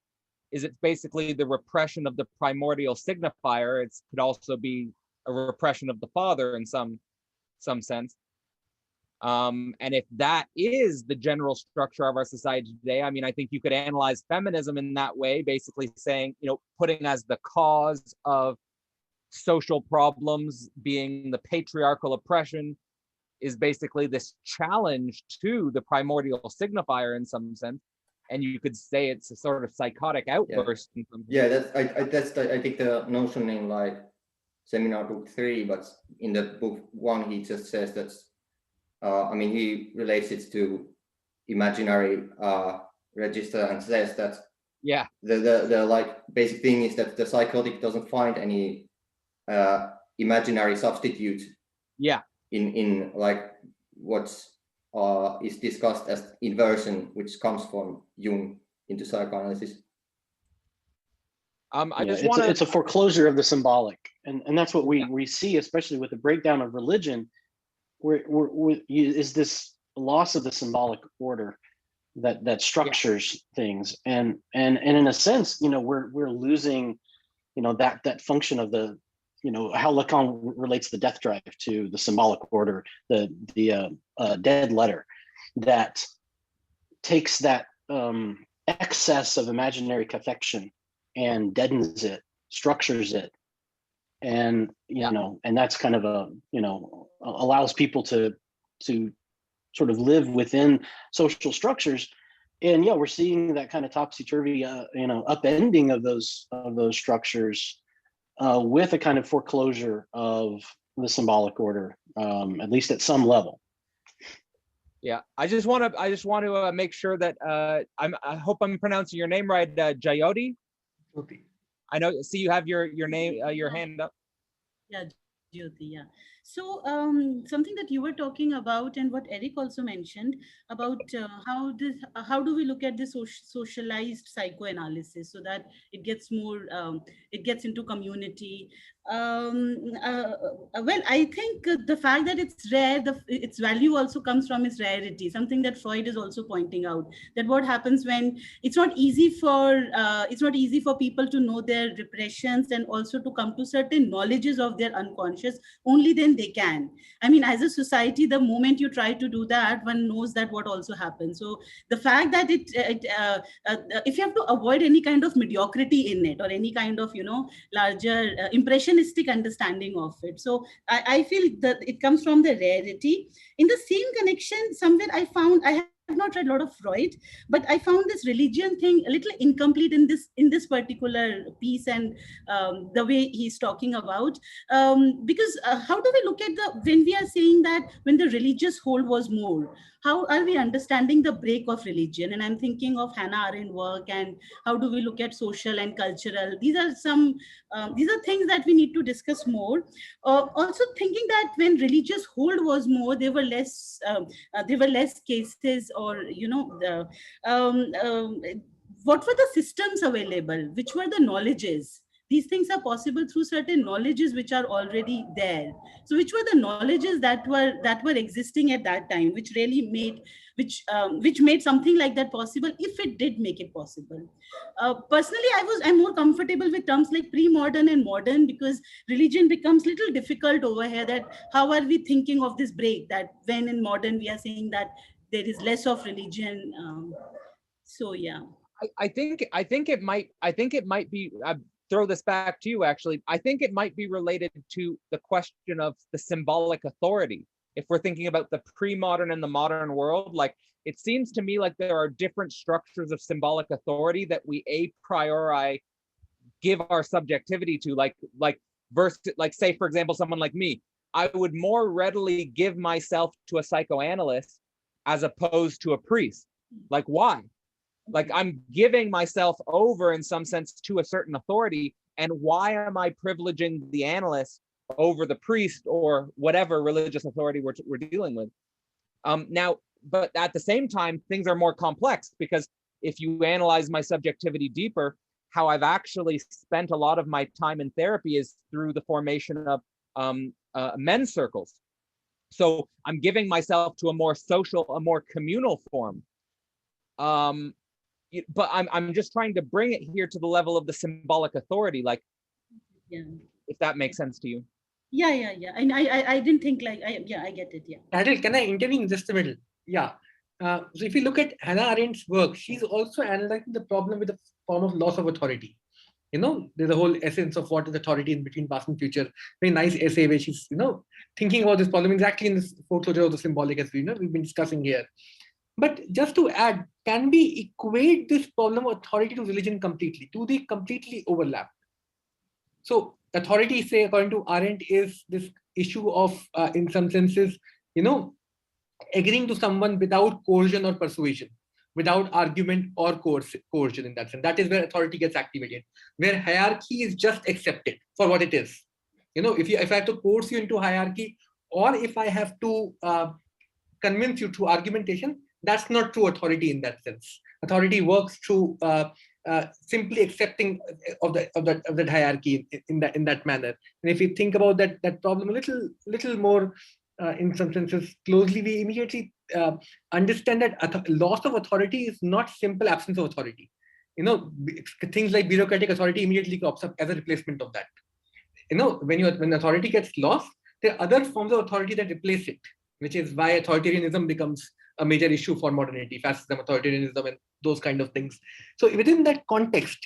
is it's basically the repression of the primordial signifier. It could also be a repression of the father in some sense. And if that is the general structure of our society today, I mean, I think you could analyze feminism in that way, basically saying, putting as the cause of social problems being the patriarchal oppression, is basically this challenge to the primordial signifier in some sense. And you could say it's a sort of psychotic outburst. I think the notion in like seminar book 3, but in the book 1, he just says that, he relates it to imaginary register, and says that the like basic thing is that the psychotic doesn't find any imaginary substitute in like what is discussed as inversion, which comes from Jung into psychoanalysis. It's a foreclosure of the symbolic, and that's what we see, especially with the breakdown of religion, where is this loss of the symbolic order that structures things, and in a sense, we're losing, that function of the, how Lacan relates the death drive to the symbolic order, the dead letter, that takes that excess of imaginary cathextion and deadens it, structures it, and and that's kind of allows people to sort of live within social structures. And we're seeing that kind of topsy-turvy upending of those structures with a kind of foreclosure of the symbolic order, at least at some level. I just want to make sure that I hope I'm pronouncing your name right, Jyoti. I know. See, you have your name, your hand up. Yeah, Jyoti. Yeah. So something that you were talking about, and what Eric also mentioned about how do we look at the socialized psychoanalysis, so that it gets more, it gets into community, Well, I think the fact that it's rare, its value also comes from its rarity. Something that Freud is also pointing out, that what happens when it's not easy for people to know their repressions and also to come to certain knowledges of their unconscious. Only then they can. I mean, as a society, the moment you try to do that, one knows that what also happens. So the fact that if you have to avoid any kind of mediocrity in it or any kind of larger impressionistic understanding of it. So I feel that it comes from the rarity. In the same connection, somewhere I have not read a lot of Freud, but I found this religion thing a little incomplete in this particular piece, and the way he's talking about. Because how do we look at when we are saying that when the religious hold was more? How are we understanding the break of religion? And I'm thinking of Hannah Arendt work, and how do we look at social and cultural? These are things that we need to discuss more. Also thinking that when religious hold was more, there were less cases, or what were the systems available, which were the knowledges. These things are possible through certain knowledges which are already there. So which were the knowledges that were existing at that time, which really made which made something like that possible, if it did make it possible. Personally, I'm more comfortable with terms like pre-modern and modern, because religion becomes little difficult over here. That how are we thinking of this break, that when in modern we are saying that there is less of religion. So yeah. I think it might be, throw this back to you actually. I think it might be related to the question of the symbolic authority. If we're thinking about the pre-modern and the modern world, like it seems to me like there are different structures of symbolic authority that we a priori give our subjectivity to, like versus, like, say for example, someone like me, I would more readily give myself to a psychoanalyst as opposed to a priest. Like, why? Like, I'm giving myself over in some sense to a certain authority, and why am I privileging the analyst over the priest or whatever religious authority we're dealing with? Now, but at the same time, things are more complex, because if you analyze my subjectivity deeper, how I've actually spent a lot of my time in therapy is through the formation of men's circles. So I'm giving myself to a more social, a more communal form. But I'm just trying to bring it here to the level of the symbolic authority, like, Yeah. if that makes sense to you. Yeah. And I didn't think like, I get it. Yeah. Adil, can I intervene in just a minute? Yeah. So if you look at Hannah Arendt's work, she's also analyzing the problem with a form of loss of authority. There's a whole essence of what is authority in between past and future. Very nice essay where she's, thinking about this problem exactly in this foreclosure of the symbolic, as we've been discussing here. But just to add, can we equate this problem of authority to religion completely? Do they completely overlap? So authority, say, according to Arendt, is this issue of, in some senses, agreeing to someone without coercion or persuasion, without argument or coercion in that sense. That is where authority gets activated, where hierarchy is just accepted for what it is. If I have to coerce you into hierarchy, or if I have to convince you through argumentation, that's not true authority in that sense. Authority works through simply accepting of that hierarchy in that manner. And if we think about that problem a little more in some senses closely, we immediately understand that loss of authority is not simple absence of authority. Things like bureaucratic authority immediately crops up as a replacement of that. When authority gets lost, there are other forms of authority that replace it, which is why authoritarianism becomes a major issue for modernity, fascism, authoritarianism, and those kind of things. So within that context,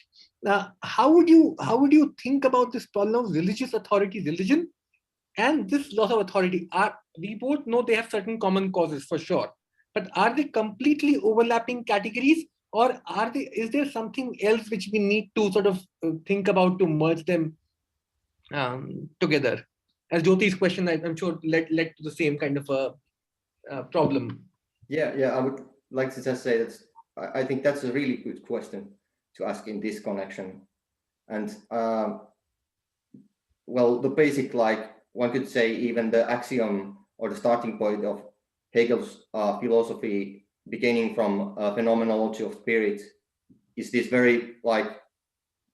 how would you think about this problem of religious authority, religion, and this loss of authority? We both know they have certain common causes for sure, but are they completely overlapping categories, or is there something else which we need to sort of think about to merge them together? As Jyoti's question, I'm sure led to the same kind of a problem. Yeah, I would like to just say that I think that's a really good question to ask in this connection. And well, the basic, like one could say, even the axiom or the starting point of Hegel's philosophy, beginning from phenomenology of spirit, is this very like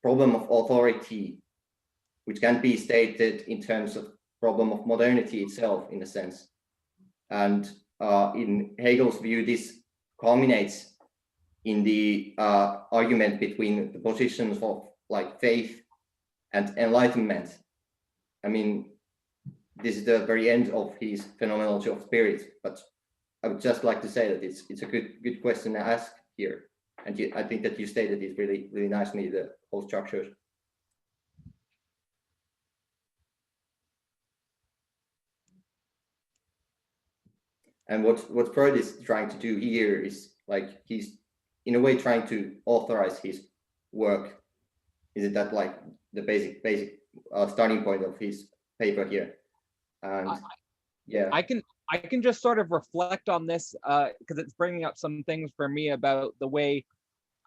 problem of authority. which can be stated in terms of problem of modernity itself, in a sense. And in Hegel's view, this culminates in the argument between the positions of like faith and enlightenment. I mean, this is the very end of his phenomenology of spirit, but I would just like to say that it's a good question to ask here. And I think that you stated it really nicely, the whole structure. And what Freud is trying to do here is like he's in a way trying to authorize his work. Isn't that like the basic starting point of his paper here? And yeah, I can just sort of reflect on this because it's bringing up some things for me about the way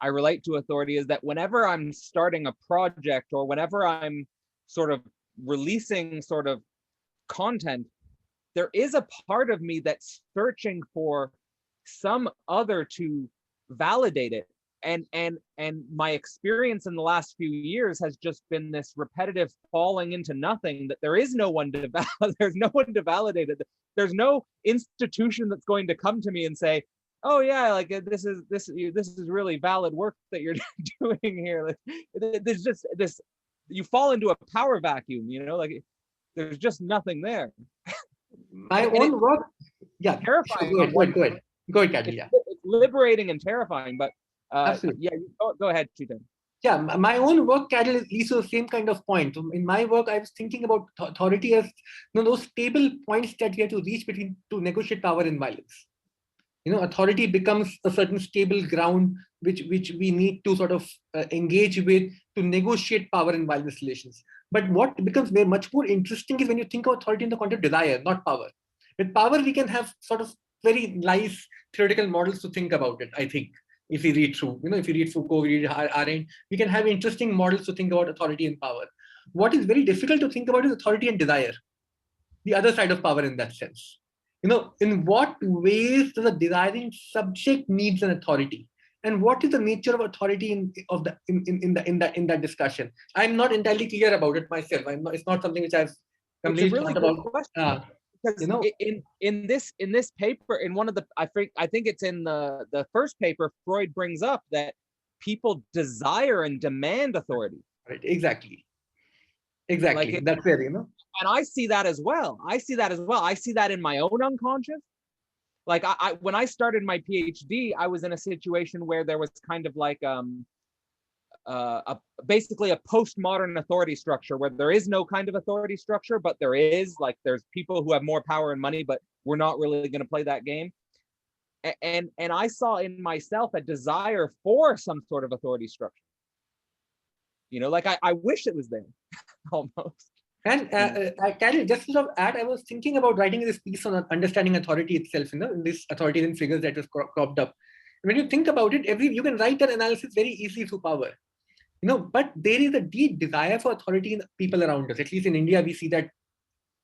I relate to authority. Is that whenever I'm starting a project or whenever I'm sort of releasing sort of content, there is a part of me that's searching for some other to validate it. And my experience in the last few years has just been this repetitive falling into nothing, that there is no one to there's no one to validate it. There's no institution that's going to come to me and say, oh yeah, like this is really valid work that you're doing here. Like, there's just this, you fall into a power vacuum, you know, like there's just nothing there. My own work, yeah, terrifying. Go ahead, Caddy. Yeah, it's liberating and terrifying, but absolutely. Yeah, go ahead, Chetan. Yeah, my own work, Caddy, leads to the same kind of point. In my work, I was thinking about authority as those stable points that we have to reach between to negotiate power and violence. You know, authority becomes a certain stable ground which we need to sort of engage with to negotiate power and violence relations. But what becomes very much more interesting is when you think of authority in the context of desire, not power. With power, we can have sort of very nice theoretical models to think about it, I think. If we read through, if you read Foucault, we read Arendt, we can have interesting models to think about authority and power. What is very difficult to think about is authority and desire, the other side of power in that sense. In what ways does a desiring subject needs an authority, and what is the nature of authority in that discussion? I'm not entirely clear about it myself. It's not something which I've completely thought about. Because in this paper, in one of the, I think it's in the first paper, Freud brings up that people desire and demand authority. Right. Exactly. Like that's where, And I see that as well. I see that in my own unconscious. Like I when I started my PhD, I was in a situation where there was kind of like basically a postmodern authority structure where there is no kind of authority structure, but there's people who have more power and money, but we're not really going to play that game. And I saw in myself a desire for some sort of authority structure. Like I wish it was there almost. And Carol, just to sort of add, I was thinking about writing this piece on understanding authority itself, in this authoritarian figures that was cropped up. When you think about it, you can write that analysis very easily through power. But there is a deep desire for authority in people around us. At least in India, we see that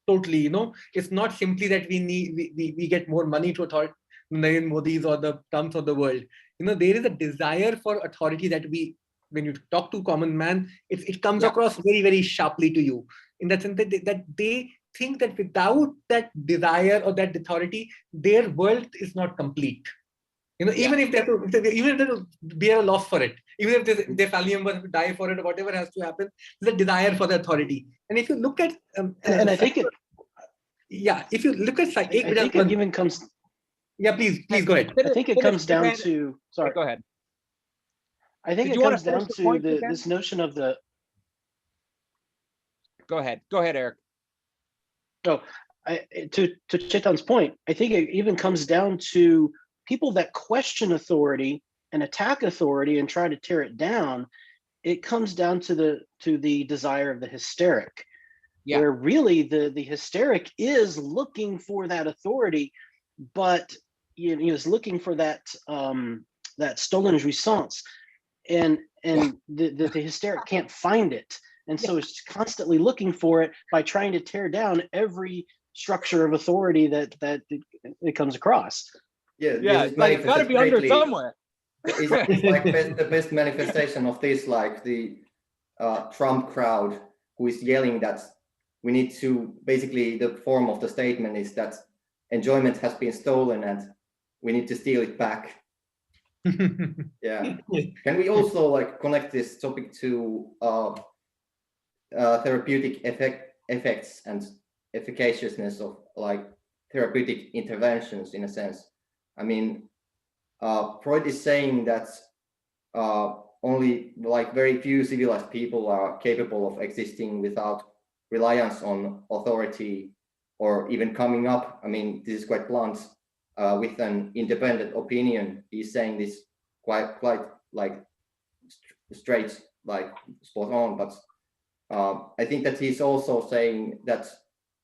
totally. It's not simply that we get more money to authority, Narendra Modi's or the Trumps of the world. There is a desire for authority that when you talk to common man, it comes across very, very sharply to you. In that sense that they think that without that desire or that authority, their world is not complete. Even if they have to bear a loss for it, even if their family members have to die for it or whatever has to happen, there's a desire for the authority. And if you look at and I think if you look at I think it even comes. Yeah, please go ahead. I think it comes down to. Sorry, go ahead. I think it comes down to this notion of the. Go ahead, Eric. Oh, to Chetan's point, I think it even comes down to people that question authority and attack authority and try to tear it down. It comes down to the desire of the hysteric, where really the hysteric is looking for that authority, but is looking for that that stolen jouissance, and the hysteric can't find it. And so it's constantly looking for it by trying to tear down every structure of authority that it comes across. Like it's got to be under somewhere. It's like the best manifestation of this, like the Trump crowd who is yelling that we need to, basically the form of the statement is that enjoyment has been stolen and we need to steal it back. Yeah. Can we also like connect this topic to therapeutic effects and efficaciousness of like therapeutic interventions in a sense? I mean, Freud is saying that only like very few civilized people are capable of existing without reliance on authority or even coming up, I mean, this is quite blunt, with an independent opinion. He's saying this quite like straight, like spot on, but I think that he's also saying that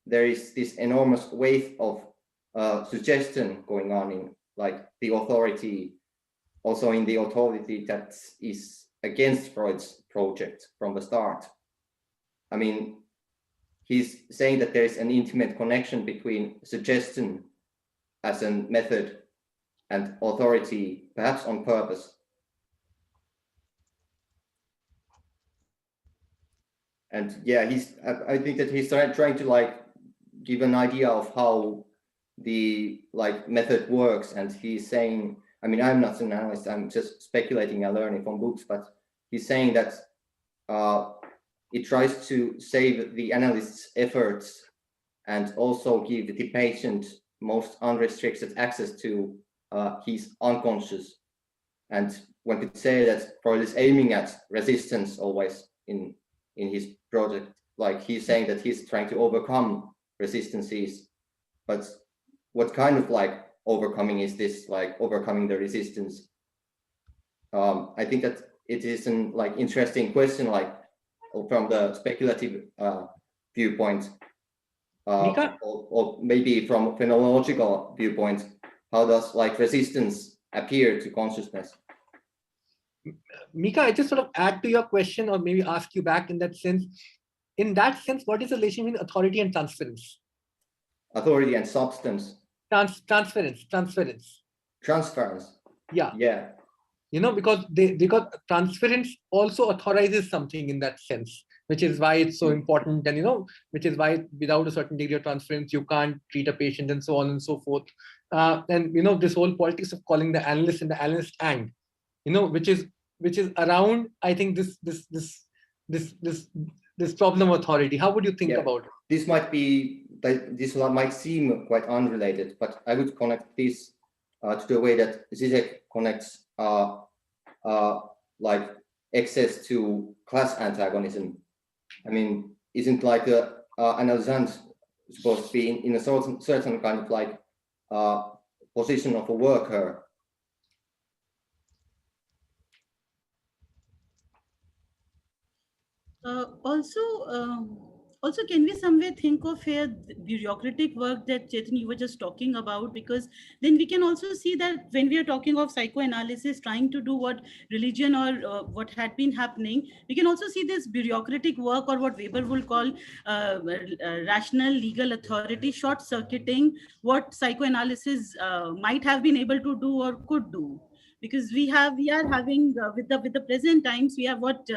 there is this enormous wave of suggestion going on in like the authority, also in the authority that is against Freud's project from the start. I mean, he's saying that there is an intimate connection between suggestion as a method and authority, perhaps on purpose. And yeah, I think that he's trying to like give an idea of how the like method works. And he's saying, I mean, I'm not an analyst, I'm just speculating and learning from books, but he's saying that it tries to save the analyst's efforts and also give the patient most unrestricted access to his unconscious. And one could say that Freud is aiming at resistance always in his project. Like he's saying that he's trying to overcome resistances, but what kind of like overcoming is this, like overcoming the resistance? I think that it is an like interesting question, like from the speculative viewpoint, or maybe from phenomenological viewpoint, how does like resistance appear to consciousness? Mika, I just sort of add to your question, or maybe ask you back in that sense. In that sense, what is the relation between authority and transference? Authority and substance. Transference. Yeah. Yeah. You know, because transference also authorizes something in that sense, which is why it's so important. And, you know, which is why without a certain degree of transference, you can't treat a patient and so on and so forth. And, you know, this whole politics of calling the analyst and the analyst and, you know, which is around, I think, this problem of authority. How would you think about it? This might seem quite unrelated, but I would connect this to the way that Zizek connects like access to class antagonism. I mean, isn't like an analysand supposed to be in a certain kind of like position of a worker? Also, can we somewhere think of here the bureaucratic work that Chetan, you were just talking about? Because then we can also see that when we are talking of psychoanalysis, trying to do what religion or what had been happening, we can also see this bureaucratic work, or what Weber will call rational legal authority, short-circuiting what psychoanalysis might have been able to do or could do. Because we are having with the present times, we have what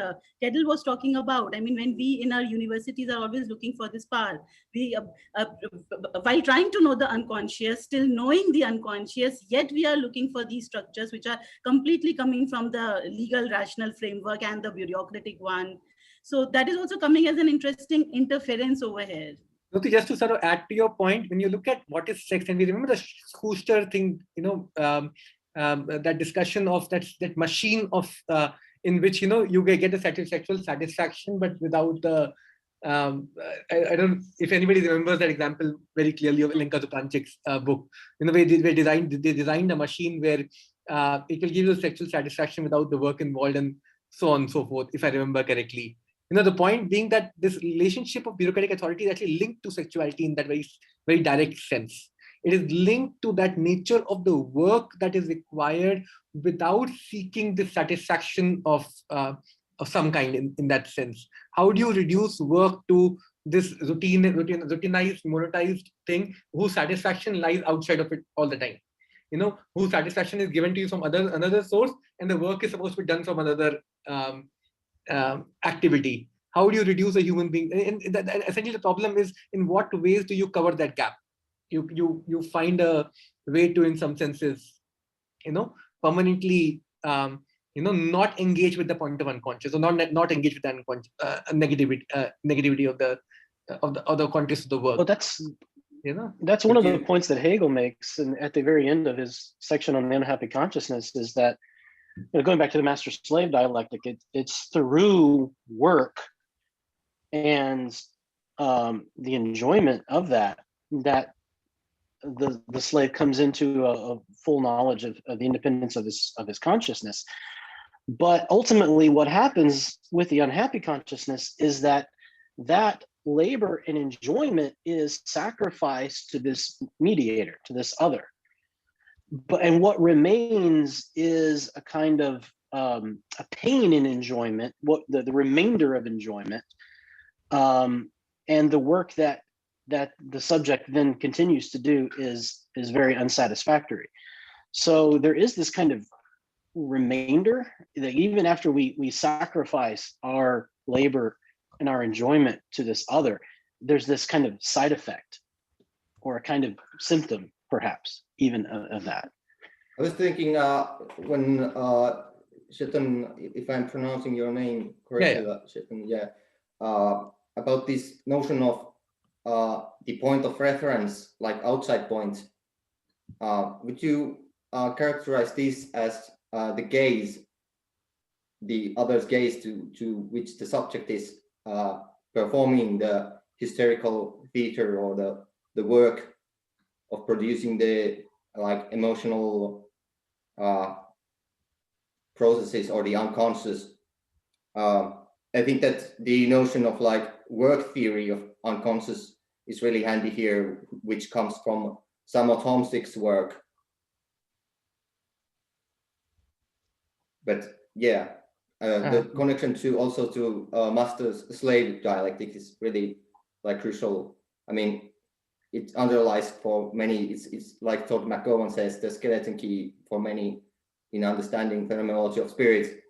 Kedel was talking about. I mean, when we in our universities are always looking for this power, we while trying to know the unconscious, still knowing the unconscious, yet we are looking for these structures which are completely coming from the legal rational framework and the bureaucratic one. So that is also coming as an interesting interference over here. Just to sort of add to your point, when you look at what is sex, and we remember the Schuster thing, you know, that discussion of that machine of in which, you know, you get a sexual satisfaction, but without the I don't, if anybody remembers that example very clearly of Lenka Zupanchik's book. In the way they designed a machine where it will give you sexual satisfaction without the work involved, and so on and so forth, if I remember correctly. You know, the point being that this relationship of bureaucratic authority is actually linked to sexuality in that very direct sense. It is linked to that nature of the work that is required without seeking the satisfaction of some kind in that sense. How do you reduce work to this routinized, monetized thing whose satisfaction lies outside of it all the time? You know, whose satisfaction is given to you from another source, and the work is supposed to be done from another activity. how do you reduce a human being? And essentially the problem is, in what ways do you cover that gap? You find a way to, in some senses, permanently, not engage with the point of unconscious, or not engage with the unconscious negativity of the context of the work. Well, that's one of the points that Hegel makes, and at the very end of his section on the unhappy consciousness, is that, going back to the master-slave dialectic, it's through work and the enjoyment of that the slave comes into a full knowledge of the independence of his consciousness. But ultimately, what happens with the unhappy consciousness is that labor and enjoyment is sacrificed to this mediator, to this other. And what remains is a kind of a pain in enjoyment, what the remainder of enjoyment, and the work that the subject then continues to do is very unsatisfactory. So there is this kind of remainder that even after we sacrifice our labor and our enjoyment to this other, there's this kind of side effect or a kind of symptom, perhaps, even of that. I was thinking when Chetan, if I'm pronouncing your name correctly, Chetan, about this notion of the point of reference, like outside point. Would you characterize this as the gaze, the other's gaze to which the subject is performing the hysterical theater or the work of producing the emotional processes or the unconscious? I think that the notion of work theory of unconscious is really handy here, which comes from Samuel Tomsik's work. But the connection to master-slave dialectic is really crucial. I mean, it underlies for many, it's like Todd McGowan says, the skeleton key for many in understanding phenomenology of spirit.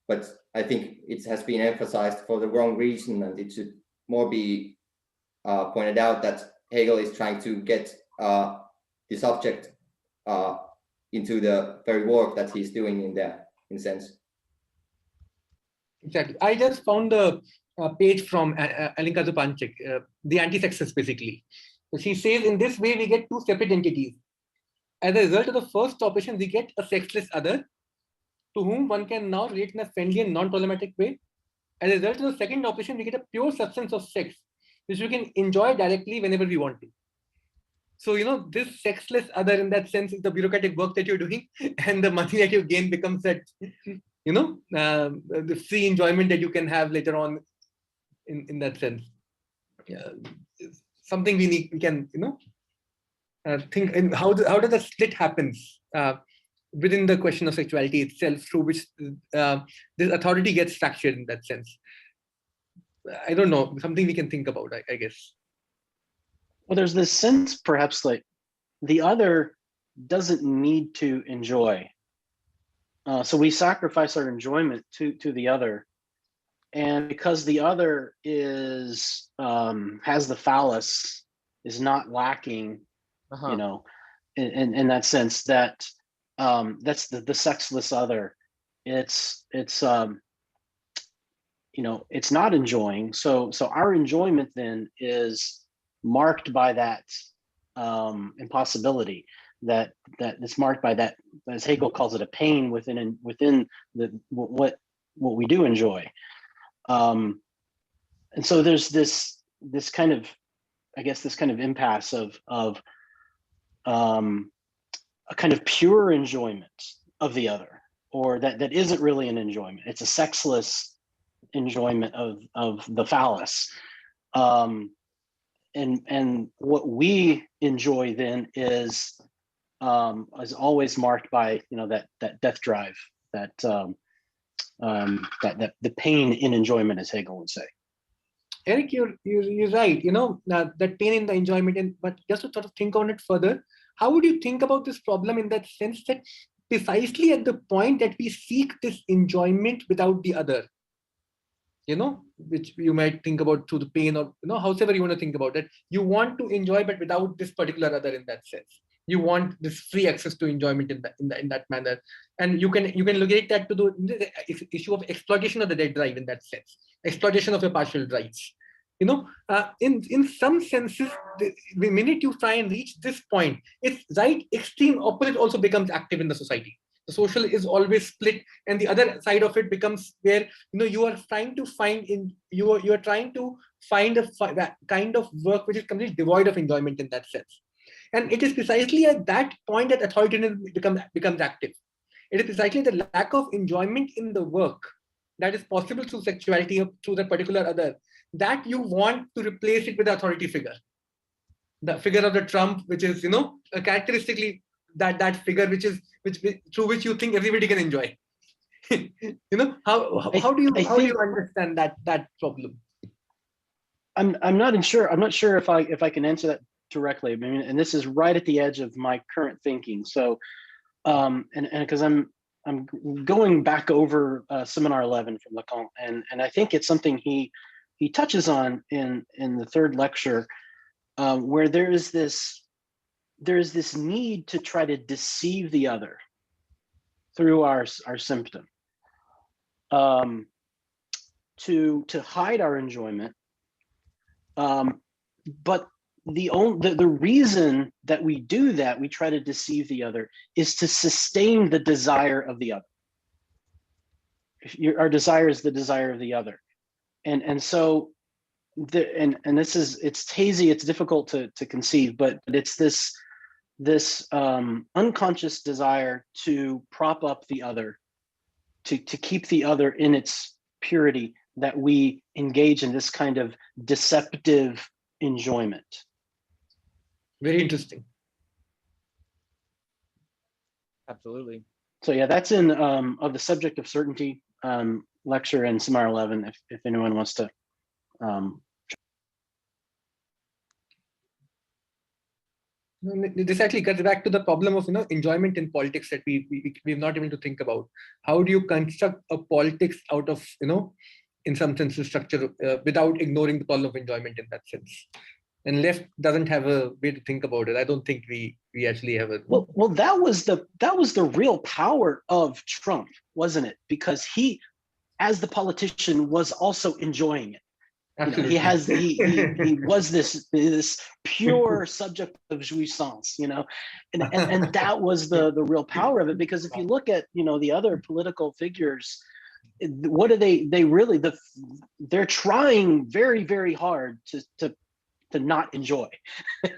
But I think it has been emphasized for the wrong reason, and it should more be pointed out that Hegel is trying to get the subject into the very work that he's doing in there, in sense. Exactly. I just found a page from Alenka Zupančič, the anti-sexist, basically. So she says, in this way, we get two separate entities. As a result of the first operation, we get a sexless other, to whom one can now relate in a friendly and non-problematic way. As a result of the second operation, we get a pure substance of sex, which we can enjoy directly whenever we want to. So, this sexless other, in that sense, is the bureaucratic work that you're doing, and the money that you gain becomes that, the free enjoyment that you can have later on in that sense. Something we can, think, and how does that split happens within the question of sexuality itself, through which this authority gets fractured in that sense. I don't know, something we can think about, I guess. Well, there's this sense, perhaps, like the other doesn't need to enjoy. So we sacrifice our enjoyment to the other. And because the other has the phallus, is not lacking, in that sense, that that's the sexless other. It's not enjoying. So our enjoyment then is marked by that impossibility, that it's marked by that, as Hegel calls it, a pain within what we do enjoy. And so there's this kind of, I guess, this kind of impasse of a kind of pure enjoyment of the other, or that isn't really an enjoyment. It's a sexless enjoyment of the phallus. And what we enjoy then is always marked by that death drive, that the pain in enjoyment, as Hegel would say. Eric, you're right. That pain in the enjoyment, but just to sort of think on it further, how would you think about this problem in that sense that precisely at the point that we seek this enjoyment without the other, which you might think about through the pain, or however you want to think about it. You want to enjoy, but without this particular other in that sense. You want this free access to enjoyment in that manner, and you can relate that to the issue of exploitation of the dead drive in that sense, exploitation of your partial rights. In some senses, the minute you try and reach this point, its right extreme opposite also becomes active in the society. The social is always split, and the other side of it becomes where you are trying to find you are trying to find that kind of work which is completely devoid of enjoyment in that sense. And it is precisely at that point that authoritarianism becomes active. It is precisely the lack of enjoyment in the work that is possible through sexuality or through that particular other, that you want to replace it with the authority figure. The figure of the Trump, which is, characteristically that figure through which you think everybody can enjoy. How do you understand that problem? I'm not sure if I can answer that directly. I mean, and this is right at the edge of my current thinking. So, and because I'm going back over Seminar 11 from Lacan, and I think it's something he touches on in the third lecture, where there is this need to try to deceive the other through our symptom, to hide our enjoyment, but the reason that we do that, we try to deceive the other, is to sustain the desire of the other. Our desire is the desire of the other, and so it's hazy, it's difficult to conceive, but it's this unconscious desire to prop up the other, to keep the other in its purity, that we engage in this kind of deceptive enjoyment. Very interesting. Absolutely. So yeah, that's in of the subject of certainty lecture in Seminar 11, if anyone wants to. This actually gets back to the problem of enjoyment in politics that we've not able to think about. How do you construct a politics out of in some sense structure without ignoring the problem of enjoyment in that sense? And left doesn't have a way to think about it. I don't think we actually have a. Well, that was the real power of Trump, wasn't it? Because he, as the politician, was also enjoying it. Absolutely. He was this pure subject of jouissance, and that was the real power of it. Because if you look at the other political figures, what do they really they're trying very, very hard to not enjoy.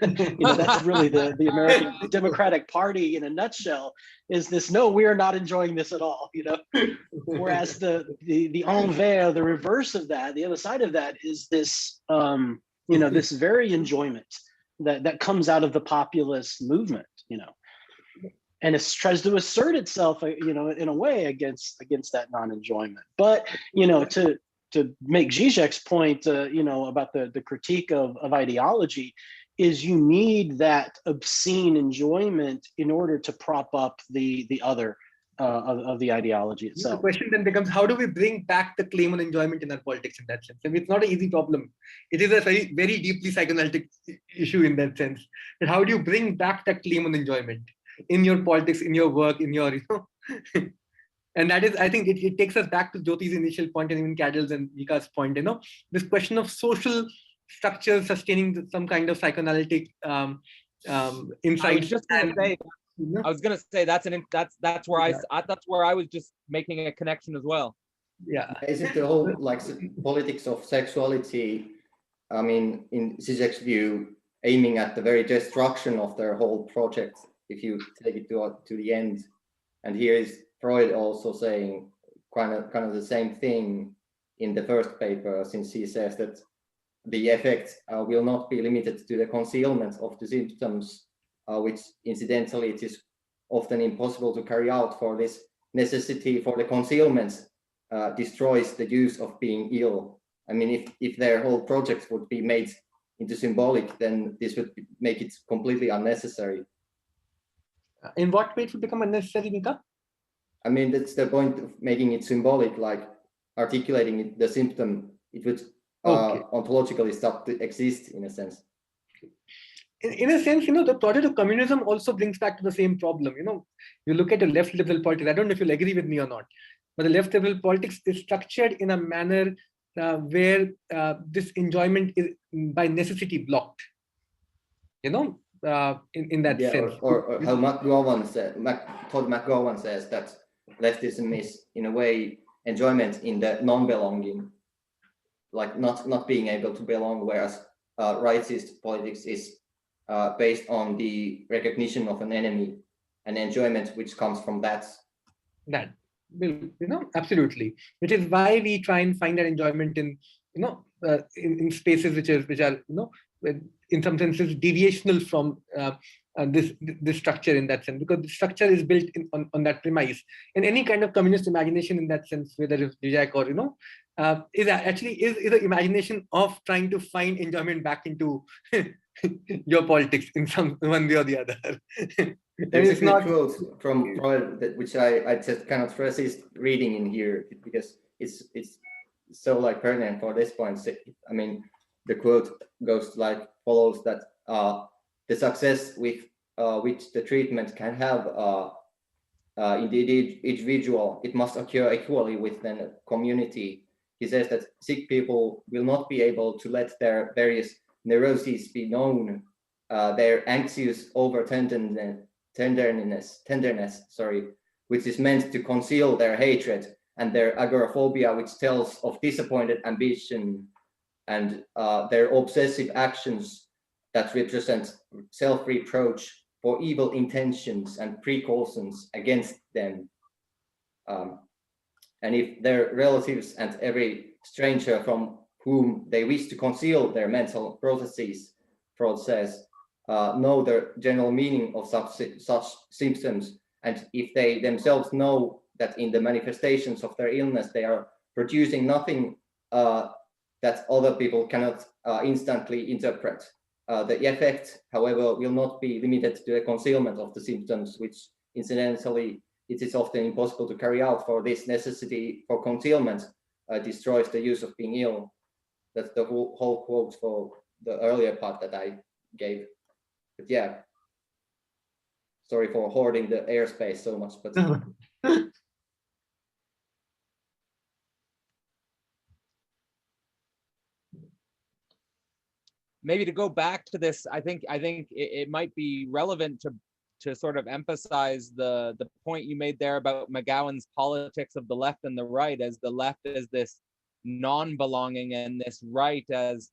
That's really the American Democratic Party in a nutshell, is this: no, we are not enjoying this at all. Whereas the envers, the reverse of that, the other side of that, is this this very enjoyment that comes out of the populist movement, and it tries to assert itself, in a way against that non-enjoyment. But to make Zizek's point, about the critique of ideology, is you need that obscene enjoyment in order to prop up the other of the ideology itself. The question then becomes, how do we bring back the claim on enjoyment in our politics in that sense? I mean, it's not an easy problem. It is a very, very deeply psychoanalytic issue in that sense. But how do you bring back that claim on enjoyment in your politics, in your work, in your, And that is, I think it takes us back to Jyoti's initial point, and even Cadell's and Vika's point, this question of social structures sustaining some kind of psychoanalytic insight. I was gonna say that's where that's where I was just making a connection as well. Yeah. Is it the whole politics of sexuality? I mean, in Zizek's view, aiming at the very destruction of their whole project, if you take it to the end. And here is Freud also saying kind of the same thing in the first paper, since he says that the effects will not be limited to the concealment of the symptoms, which incidentally it is often impossible to carry out, for this necessity for the concealment destroys the use of being ill. I mean, if their whole project would be made into symbolic, then this would make it completely unnecessary. In what way it would become unnecessary, Vika? I mean, that's the point of making it symbolic. Like, articulating the symptom, it would ontologically stop to exist in a sense. In a sense, the project of communism also brings back to the same problem. You look at the left liberal politics. I don't know if you'll agree with me or not, but the left liberal politics is structured in a manner where this enjoyment is by necessity blocked. In that sense. Or how Todd McGowan says that leftism is, in a way, enjoyment in the non-belonging, like not being able to belong, whereas rightist politics is based on the recognition of an enemy, an enjoyment which comes from that. Absolutely. Which is why we try and find that enjoyment in in spaces which are in some senses deviational from this structure in that sense, because the structure is built on that premise. And any kind of communist imagination in that sense, whether it's Zizek or is an imagination of trying to find enjoyment back into your politics in some one way or the other. There's a quote from Freud which I just cannot resist reading in here because it's so like pertinent for this point. I mean, the quote goes like follows that the success with which the treatment can have in the individual, it must occur equally within a community. He says that sick people will not be able to let their various neuroses be known, their anxious over tenderness, which is meant to conceal their hatred, and their agoraphobia, which tells of disappointed ambition, and their obsessive actions that represent self-reproach for evil intentions and precautions against them. And if their relatives and every stranger from whom they wish to conceal their mental processes, Freud says, know the general meaning of such symptoms, and if they themselves know that in the manifestations of their illness they are producing nothing that other people cannot instantly interpret, the effect, however, will not be limited to a concealment of the symptoms, which incidentally it is often impossible to carry out, for this necessity for concealment destroys the use of being ill. That's the whole quote for the earlier part that I gave. But yeah, sorry for hoarding the airspace so much, but maybe to go back to this, I think it might be relevant to sort of emphasize the point you made there about McGowan's politics of the left and the right, as the left as this non-belonging and this right as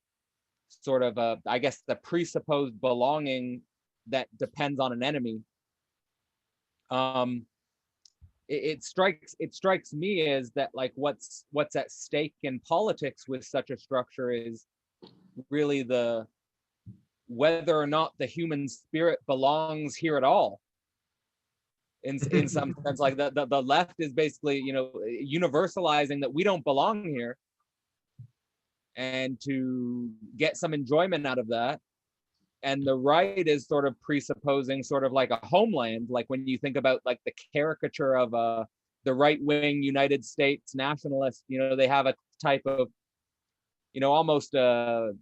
sort of I guess the presupposed belonging that depends on an enemy. It strikes me as that like what's at stake in politics with such a structure is really the whether or not the human spirit belongs here at all. In some sense, like the left is basically, universalizing that we don't belong here, and to get some enjoyment out of that. And the right is sort of presupposing sort of like a homeland, like when you think about like the caricature of the right-wing United States nationalists, they have a type of, almost a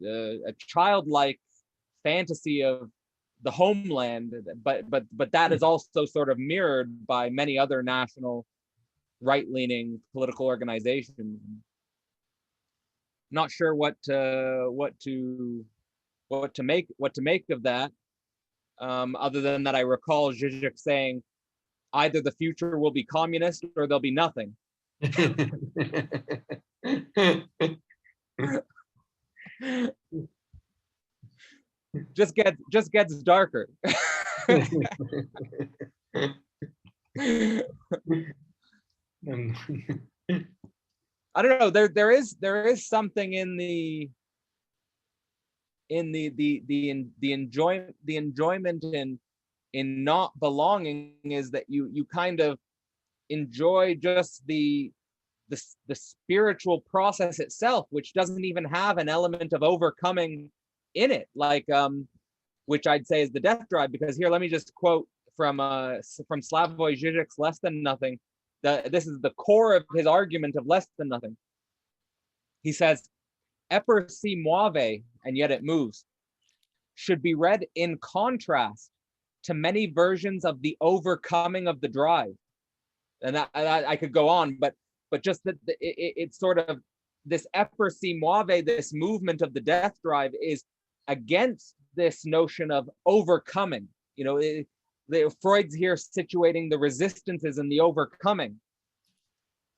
childlike fantasy of the homeland, but that is also sort of mirrored by many other national right-leaning political organizations. Not sure what to make of that, other than that I recall Zizek saying either the future will be communist or there'll be nothing. just gets darker. I don't know. There is something in the enjoyment in not belonging, is that you kind of enjoy just the spiritual process itself, which doesn't even have an element of overcoming in it, like which I'd say is the death drive. Because here, let me just quote from Slavoj Žižek's Less Than Nothing. This is the core of his argument of Less Than Nothing. He says, "Eper si muove, and yet it moves, should be read in contrast to many versions of the overcoming of the drive." And I could go on, but just that it's sort of this eper si muove, this movement of the death drive, is against this notion of overcoming. You know, Freud's here situating the resistances and the overcoming.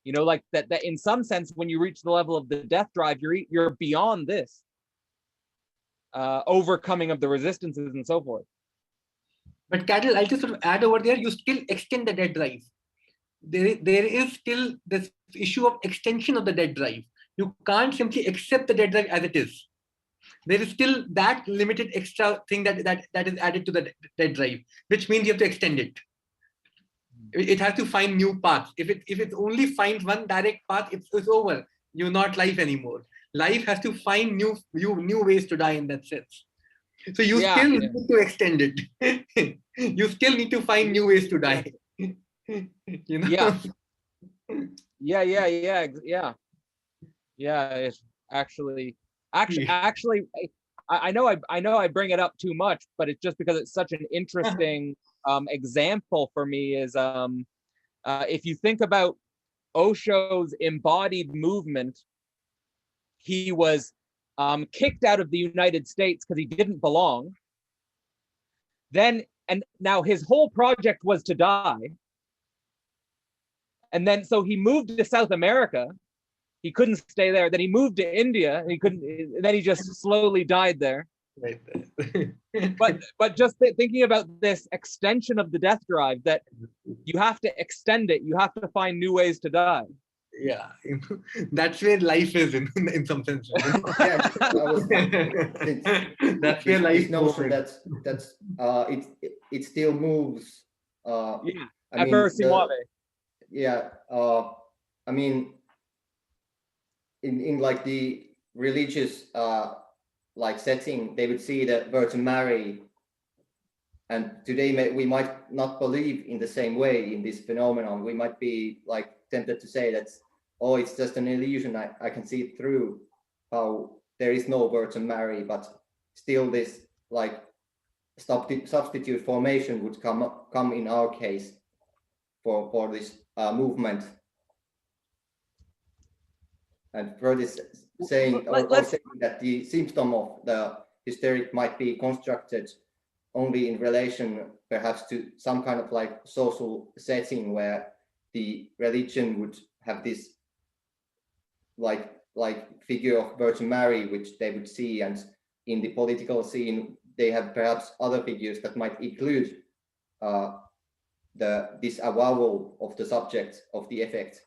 You know, like that in some sense, when you reach the level of the death drive, you're beyond this overcoming of the resistances and so forth. But Cattle, I'll just sort of add over there, you still extend the dead drive. There is still this issue of extension of the dead drive. You can't simply accept the dead drive as it is. There is still that limited extra thing that is added to the dead drive, which means you have to extend it. It has to find new paths. If it only finds one direct path, it's over. You're not life anymore. Life has to find new ways to die in that sense. So you still need to extend it. You still need to find new ways to die. You know? Yeah. It's actually, I know I bring it up too much, but it's just because it's such an interesting example for me. Is if you think about Osho's embodied movement, he was kicked out of the United States because he didn't belong. And now his whole project was to die. And then so he moved to South America. He couldn't stay there. Then he moved to India. And he couldn't. And then he just slowly died there. Right. but just thinking about this extension of the death drive, that you have to extend it. You have to find new ways to die. Yeah, that's where life is in some sense. Yeah, that's where life notion that's it still moves. I mean, in like the religious like setting, they would see the Virgin Mary, and today we might not believe in the same way in this phenomenon. We might be like tempted to say that, oh, it's just an illusion. I can see it through how there is no Virgin Mary, but still this like substitute formation would come in our case for this movement. And Freud is saying, saying that the symptom of the hysteric might be constructed only in relation perhaps to some kind of like social setting where the religion would have this like figure of Virgin Mary, which they would see, and in the political scene they have perhaps other figures that might include this avowal of the subject of the effect.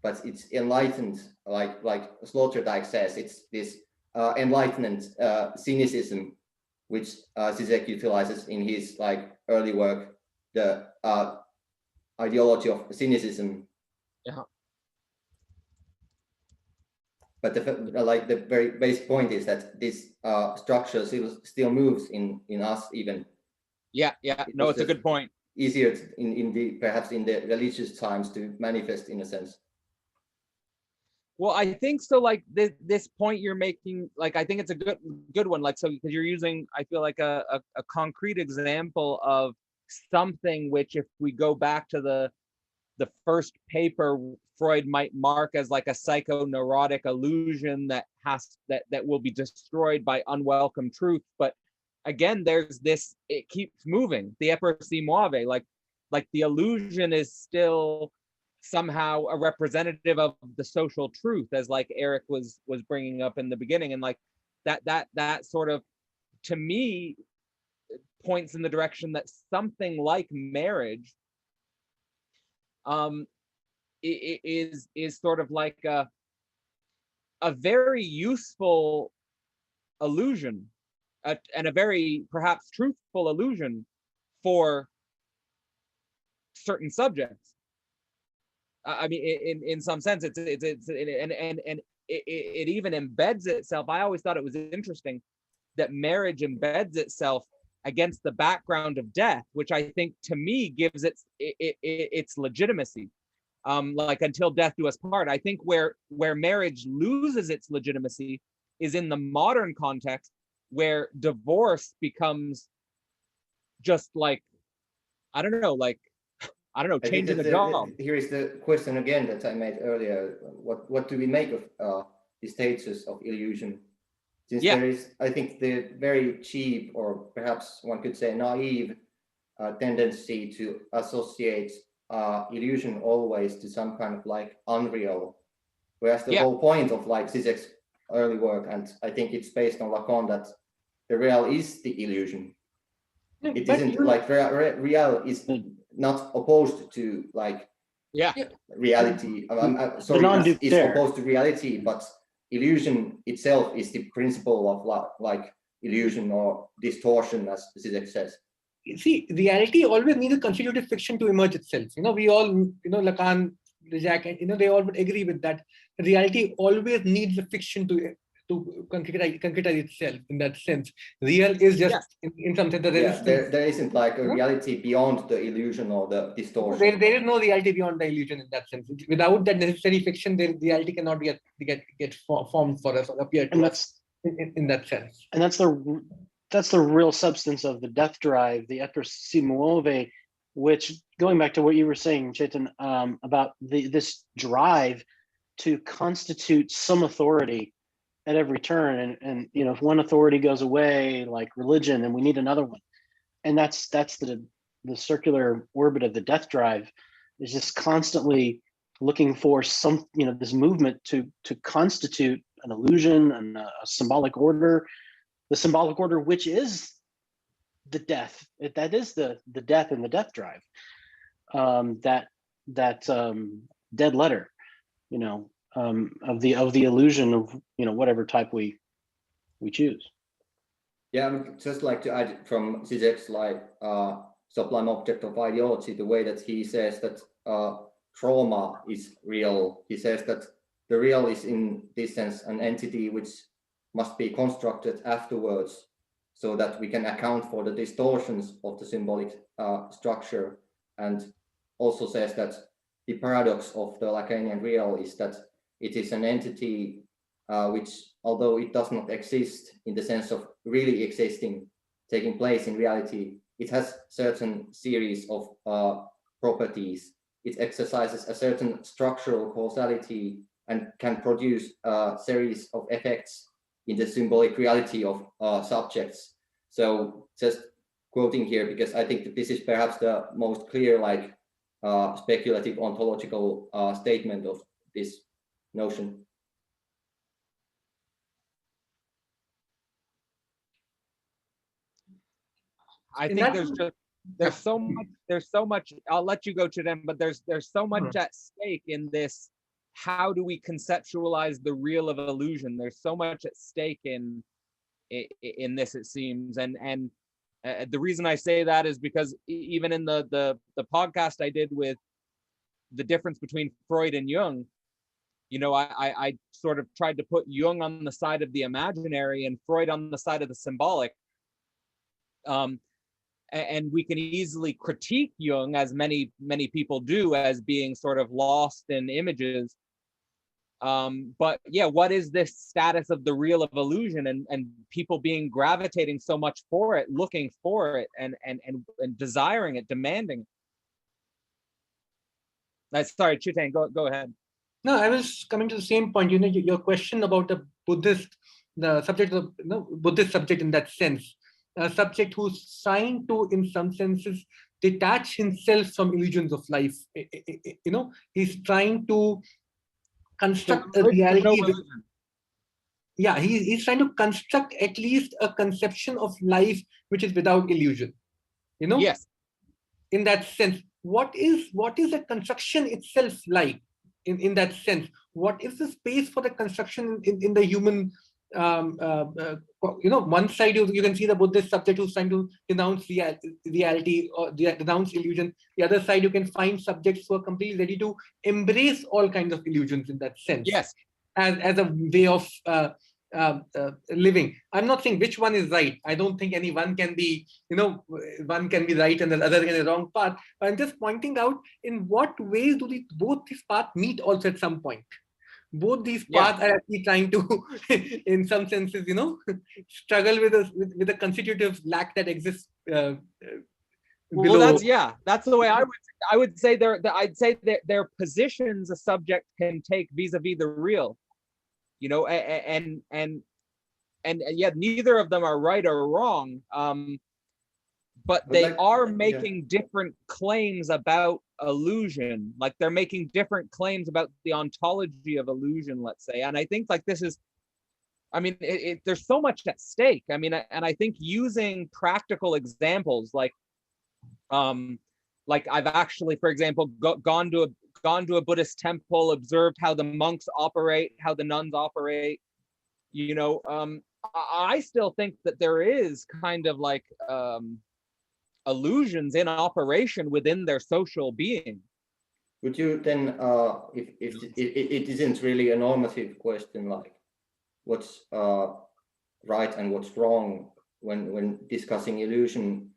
But it's enlightened, like Sloterdijk says, it's this enlightened cynicism, which Zizek utilizes in his like early work, the ideology of cynicism. Yeah. But the very basic point is that this structure still moves in us even. Yeah. No, it's a good point. Easier perhaps in the religious times to manifest in a sense. Well, I think so. Like this point you're making, like I think it's a good one. Like, so because you're using, I feel like a concrete example of something which, if we go back to the first paper, Freud might mark as like a psychoneurotic illusion that will be destroyed by unwelcome truth. But again, there's this, it keeps moving. The eper si muove, like the illusion is still somehow a representative of the social truth, as like Eric was bringing up in the beginning, and like that sort of, to me, points in the direction that something like marriage is sort of like a very useful illusion, and a very perhaps truthful illusion for certain subjects. I mean, in some sense, it even embeds itself. I always thought it was interesting that marriage embeds itself against the background of death, which I think to me gives its legitimacy. like until death do us part. I think where marriage loses its legitimacy is in the modern context, where divorce becomes just like, I don't know, changing a job. Here is the question again that I made earlier. What do we make of the status of illusion? Since there is, I think, the very cheap, or perhaps one could say naive, tendency to associate illusion always to some kind of like unreal, whereas the whole point of like Zizek's early work, and I think it's based on Lacan, that the real is the illusion. It isn't like real is not opposed to like reality. Sorry, it's opposed to reality, but illusion itself is the principle of like illusion or distortion, as Zizek says. See, reality always needs a constitutive fiction to emerge itself. We all, Lacan, Zizek, and they all would agree with that. Reality always needs a fiction to concretize itself in that sense. Real is just in some sense the resistance. There isn't like a reality beyond the illusion or the distortion. There is no reality beyond the illusion in that sense. Without that necessary fiction, the reality cannot get formed for us or appear to us in that sense. And that's the real substance of the death drive, the etos si muove, which, going back to what you were saying, Chetan, about this drive to constitute some authority at every turn, and if one authority goes away, like religion, then we need another one, and that's the circular orbit of the death drive, is just constantly looking for some, this movement to constitute an illusion and a symbolic order, the symbolic order which is the death. That is the death and the death drive, that dead letter, of the illusion of whatever type we choose. Yeah, I would just like to add from Zizek's sublime object of ideology, the way that he says that trauma is real. He says that the real is in this sense an entity which must be constructed afterwards, so that we can account for the distortions of the symbolic structure, and also says that the paradox of the Lacanian real is that it is an entity which, although it does not exist in the sense of really existing, taking place in reality, it has certain series of properties. It exercises a certain structural causality and can produce a series of effects in the symbolic reality of subjects. So just quoting here, because I think that this is perhaps the most clear speculative ontological statement of this notion. I think there's so much. I'll let you go to them, but there's so much at stake in this. How do we conceptualize the real of illusion? There's so much at stake in this, it seems, and the reason I say that is because even in the podcast I did with the difference between Freud and Jung, I sort of tried to put Jung on the side of the imaginary and Freud on the side of the symbolic. And we can easily critique Jung, as many people do, as being sort of lost in images. But yeah, what is this status of the real of illusion, and people being gravitating so much for it, looking for it, and desiring it, demanding it? Sorry, Chetan, go ahead. No, I was coming to the same point. Your question about the subject of Buddhist subject in that sense, a subject who's trying to, in some senses, detach himself from illusions of life. He's trying to construct a reality. He's trying to construct at least a conception of life which is without illusion. Yes. In that sense, what is the construction itself like? In that sense, what is the space for the construction in the human? One side you can see the Buddhist subject who's trying to denounce reality or denounce illusion. The other side you can find subjects who are completely ready to embrace all kinds of illusions in that sense. Yes. As a way of living. I'm not saying which one is right. I don't think any one can be, one can be right and the other can be wrong path. But I'm just pointing out in what ways do both these paths meet also at some point. Both these paths are actually trying to, in some senses, struggle with a constitutive lack that exists below. Well, that's the way I would say I'd say that their positions a subject can take vis-a-vis the real, and yet neither of them are right or wrong, but they are making different claims about illusion. Like they're making different claims about the ontology of illusion, let's say. And I think like this is, I mean, there's so much at stake. I mean, and I think using practical examples like I've actually, for example, gone to a Buddhist temple, observed how the monks operate, how the nuns operate. I still think that there is kind of like illusions in operation within their social being. Would you then, if it isn't really a normative question, like what's right and what's wrong when discussing illusion,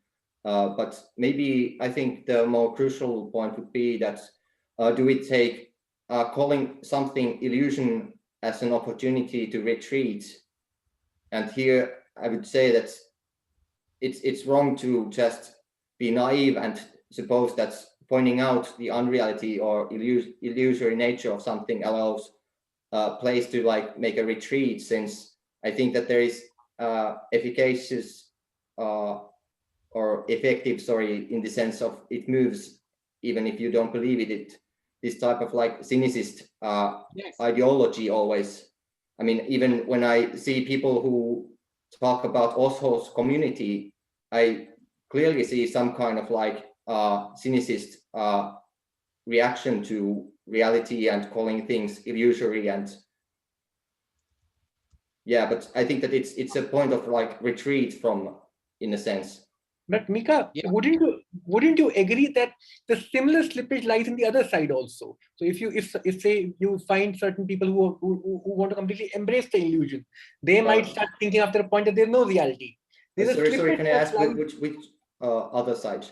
but maybe I think the more crucial point would be that do we take calling something illusion as an opportunity to retreat? And here I would say that it's wrong to just be naive and suppose that pointing out the unreality or illusory nature of something allows place to like make a retreat, since I think that there is efficacious or effective, in the sense of it moves even if you don't believe it. This type of like cynicist ideology always. I mean, even when I see people who talk about Osho's community, I clearly see some kind of like cynicist reaction to reality and calling things illusory. And but I think that it's a point of like retreat from, in a sense. But Mika, wouldn't you agree that the similar slippage lies in the other side also? So if say you find certain people who want to completely embrace the illusion, they might start thinking after a point that there's no reality. Sorry, can I ask which other side?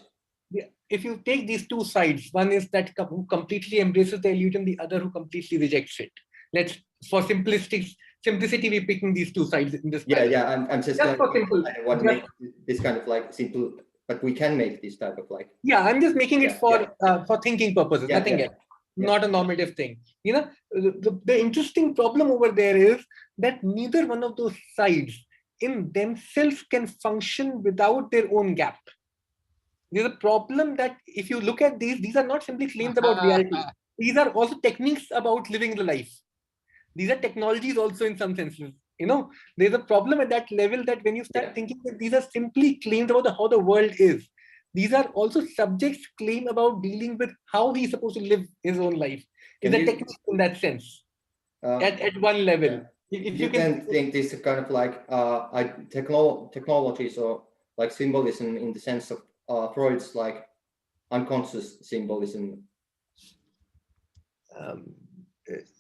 Yeah, if you take these two sides, one is that who completely embraces the illusion, the other who completely rejects it. For simplicity, we're picking these two sides in this. I'm just for simple. I want to make this kind of like simple, but we can make this type of like. Yeah, I'm just making it for thinking purposes, nothing else. Not a normative thing. The interesting problem over there is that neither one of those sides in themselves can function without their own gap. There's a problem that if you look at these are not simply claims about reality. These are also techniques about living the life. These are technologies also in some senses. There's a problem at that level that when you start thinking that these are simply claims about how the world is, these are also subjects' claim about dealing with how he's supposed to live his own life. It's a technique in that sense, at one level. If you can think this kind of like technologies or like symbolism in the sense of Freud's like unconscious symbolism.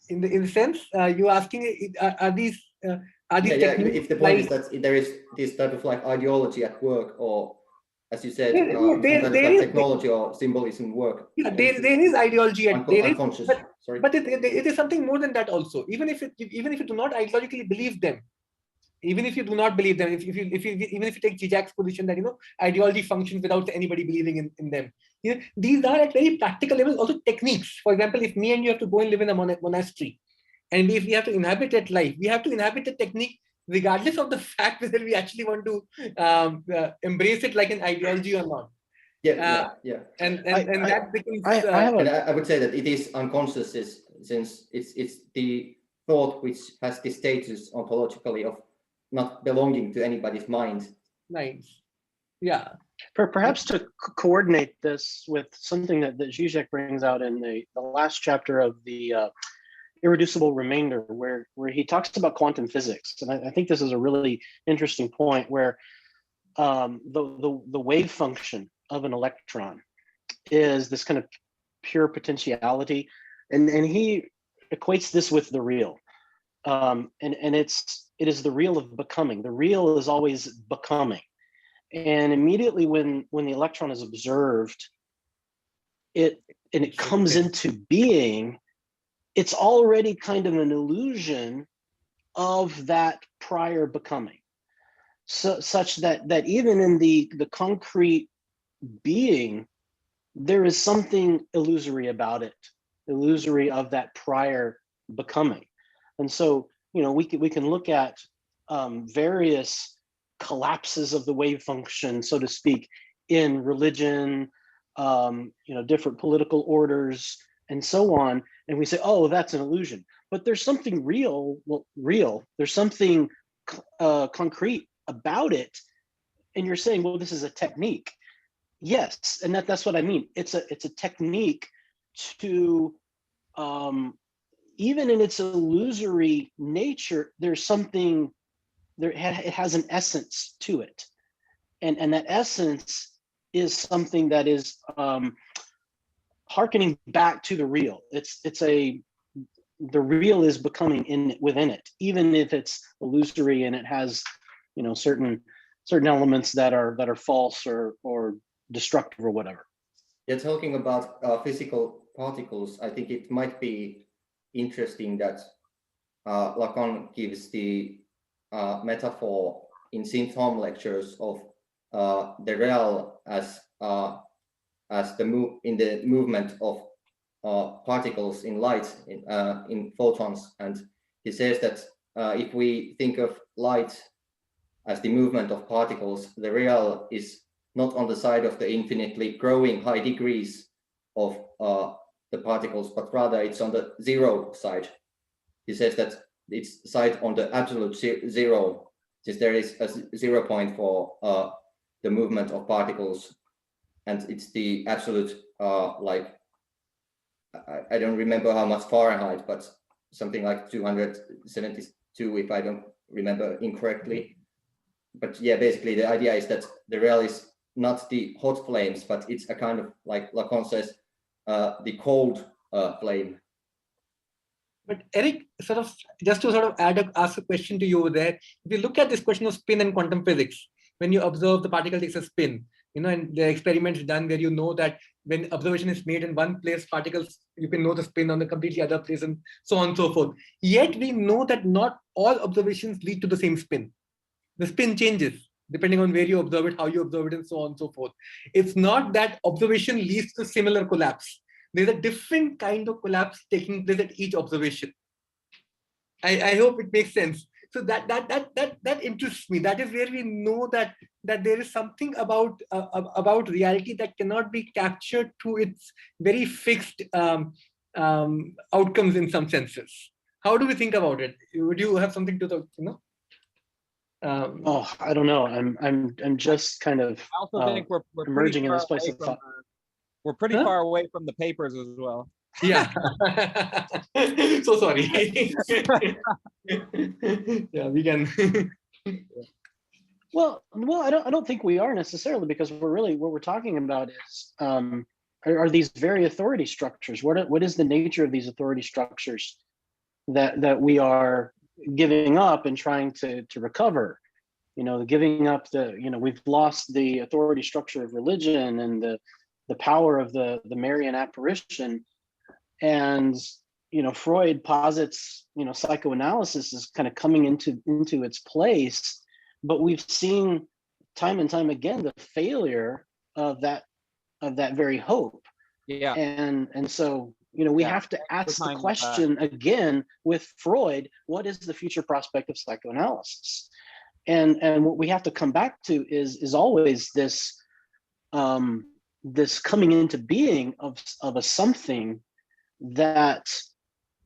In the sense you're asking, are these techniques? If the point is that there is this type of like ideology at work, or as you said, technology or symbolism work. Yeah, there is ideology at unconscious. But it is something more than that also. Even if you do not ideologically believe them, even if you do not believe them, even if you take Zizek's position that ideology functions without anybody believing in them. These are at very practical levels also techniques. For example, if me and you have to go and live in a monastery, and if we have to inhabit that life, we have to inhabit the technique regardless of the fact whether we actually want to embrace it like an ideology or not. And that becomes. I would say that it is unconscious, since it's the thought which has the status ontologically of not belonging to anybody's mind. Nice. Yeah. Perhaps to coordinate this with something that Zizek brings out in the last chapter of the Irreducible Remainder, where he talks about quantum physics. And I think this is a really interesting point where the wave function of an electron is this kind of pure potentiality. And he equates this with the real. And it's it is the real of becoming. The real is always becoming. And immediately when the electron is observed, it comes into being, it's already kind of an illusion of that prior becoming. So such that even in the concrete being, there is something illusory about it, illusory of that prior becoming. And so, we can look at various collapses of the wave function, so to speak, in religion, different political orders, and so on. And we say, oh, that's an illusion. But there's something real. There's something concrete about it. And you're saying, well, this is a technique. Yes, and that's what I mean. It's a technique to, even in its illusory nature, there's something, it has an essence to it. And that essence is something that is hearkening back to the real. The real is becoming within it, even if it's illusory and it has, certain elements that are false or destructive or whatever. Yeah, talking about physical particles, I think it might be interesting that Lacan gives the metaphor in Synth-Home lectures of the real as in the movement of particles in light, in photons. And he says that if we think of light as the movement of particles, the real is not on the side of the infinitely growing high degrees of the particles, but rather it's on the zero side. He says that it's side on the absolute zero, since there is a 0 point for the movement of particles, and it's the absolute, I don't remember how much Fahrenheit, but something like 272, if I don't remember incorrectly. But yeah, basically the idea is that the real is not the hot flames, but it's a kind of, like Lacan says, the cold flame. But Eric, just to ask a question to you over there, if you look at this question of spin and quantum physics, when you observe the particle takes a spin, and the experiments done where you know that when observation is made in one place, particles, you can know the spin on the completely other place and so on and so forth. Yet we know that not all observations lead to the same spin. The spin changes depending on where you observe it, how you observe it, and so on and so forth. It's not that observation leads to similar collapse. There's a different kind of collapse taking place at each observation. I hope it makes sense. So that interests me. That is where we know that there is something about reality that cannot be captured through its very fixed outcomes in some senses. How do we think about it? Would you have something to I don't know. I'm just kind of I also think we're emerging in this place of thought. We're pretty far away from the papers as well. Yeah. So sorry. Yeah, we can. Well, I don't think we are necessarily, because what we're talking about is are these very authority structures. What is the nature of these authority structures that we are giving up and trying to recover? Giving up we've lost the authority structure of religion and the power of the Marian apparition. And Freud posits psychoanalysis is kind of coming into its place, but we've seen time and time again the failure of that very hope. Yeah. And so we have to ask the question again with Freud: what is the future prospect of psychoanalysis? And what we have to come back to is always this this coming into being of a something that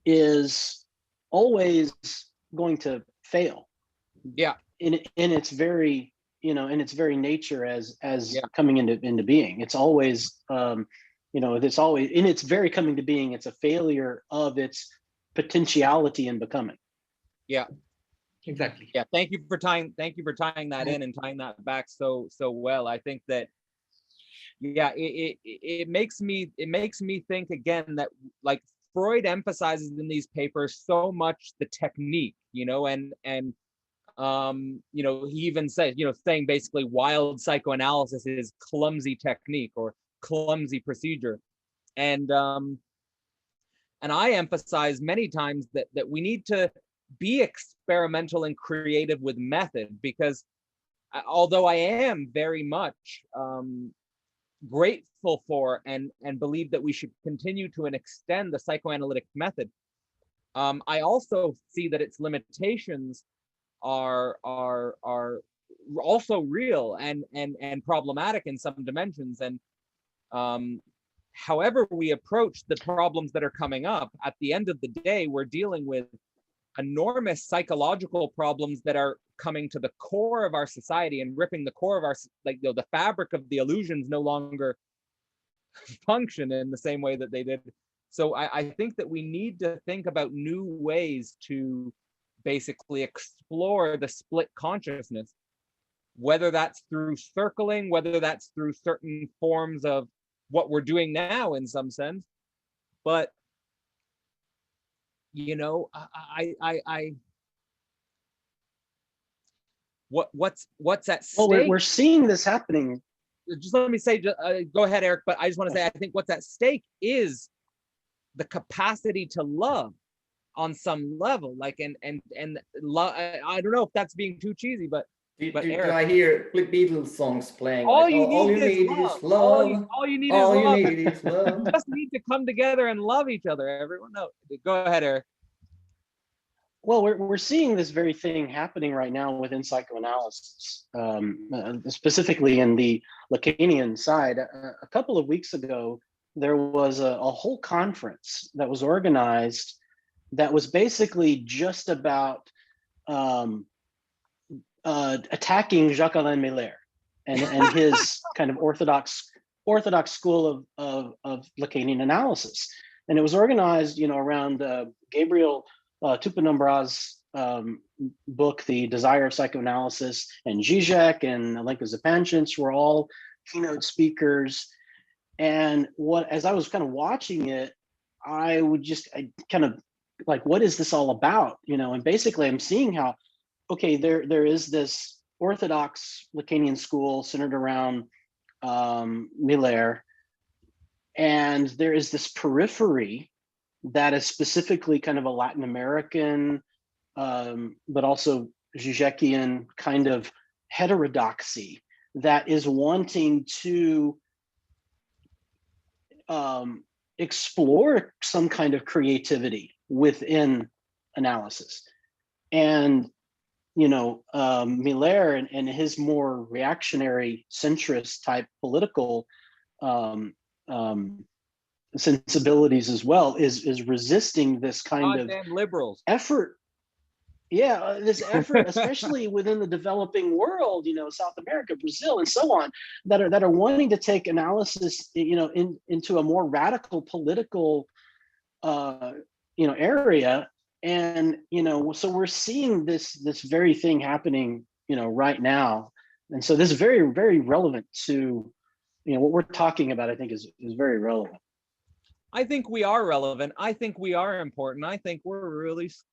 is always going to fail. Yeah. In its very in its very nature as coming into being. It's always it's always in its very coming to being. It's a failure of its potentiality in becoming. Yeah. Exactly. Yeah. Thank you for tying that in and tying that back so well. I think that it makes me think again that, like, Freud emphasizes in these papers so much the technique, and He even said, saying basically wild psychoanalysis is clumsy technique or clumsy procedure. And I emphasize many times that we need to be experimental and creative with method, because although I am very much grateful for and believe that we should continue to extend the psychoanalytic method, I also see that its limitations are also real and problematic in some dimensions. And however we approach the problems that are coming up, at the end of the day, we're dealing with enormous psychological problems that are coming to the core of our society and ripping the core of our, the fabric of the illusions no longer function in the same way that they did. So I think that we need to think about new ways to basically explore the split consciousness, whether that's through circling, whether that's through certain forms of what we're doing now in some sense. But what's at stake? Well, we're seeing this happening. Just let me say, go ahead, Eric, but I just want to say, I think what's at stake is the capacity to love on some level, and love. I don't know if that's being too cheesy, but do Eric, I hear Beatles songs playing? All like, you all you need need is love. All you need all is you love. need is love. You just need to come together and love each other. Everyone, no, go ahead, Eric. Well, we're seeing this very thing happening right now within psychoanalysis, specifically in the Lacanian side. A couple of weeks ago, there was a whole conference that was organized that was basically just about attacking Jacques-Alain Miller and his kind of orthodox school of Lacanian analysis. And it was organized, around Gabriel Tupinambra's book, The Desire of Psychoanalysis, and Zizek and Alenka Zupančič were all keynote speakers. And as I was kind of watching it, I kind of like, what is this all about? And basically I'm seeing how, okay, there is this orthodox Lacanian school centered around Miller, and there is this periphery that is specifically kind of a Latin American, but also Zizekian kind of heterodoxy that is wanting to explore some kind of creativity within analysis. And Miller and his more reactionary centrist type political sensibilities as well is resisting this kind of liberals effort. Yeah, this effort, especially within the developing world, South America, Brazil, and so on, that are wanting to take analysis, into a more radical political, area. And so we're seeing this very thing happening, right now. And so this is very, very relevant to, what we're talking about. I think is very relevant. I think we are relevant. I think we are important. I think we're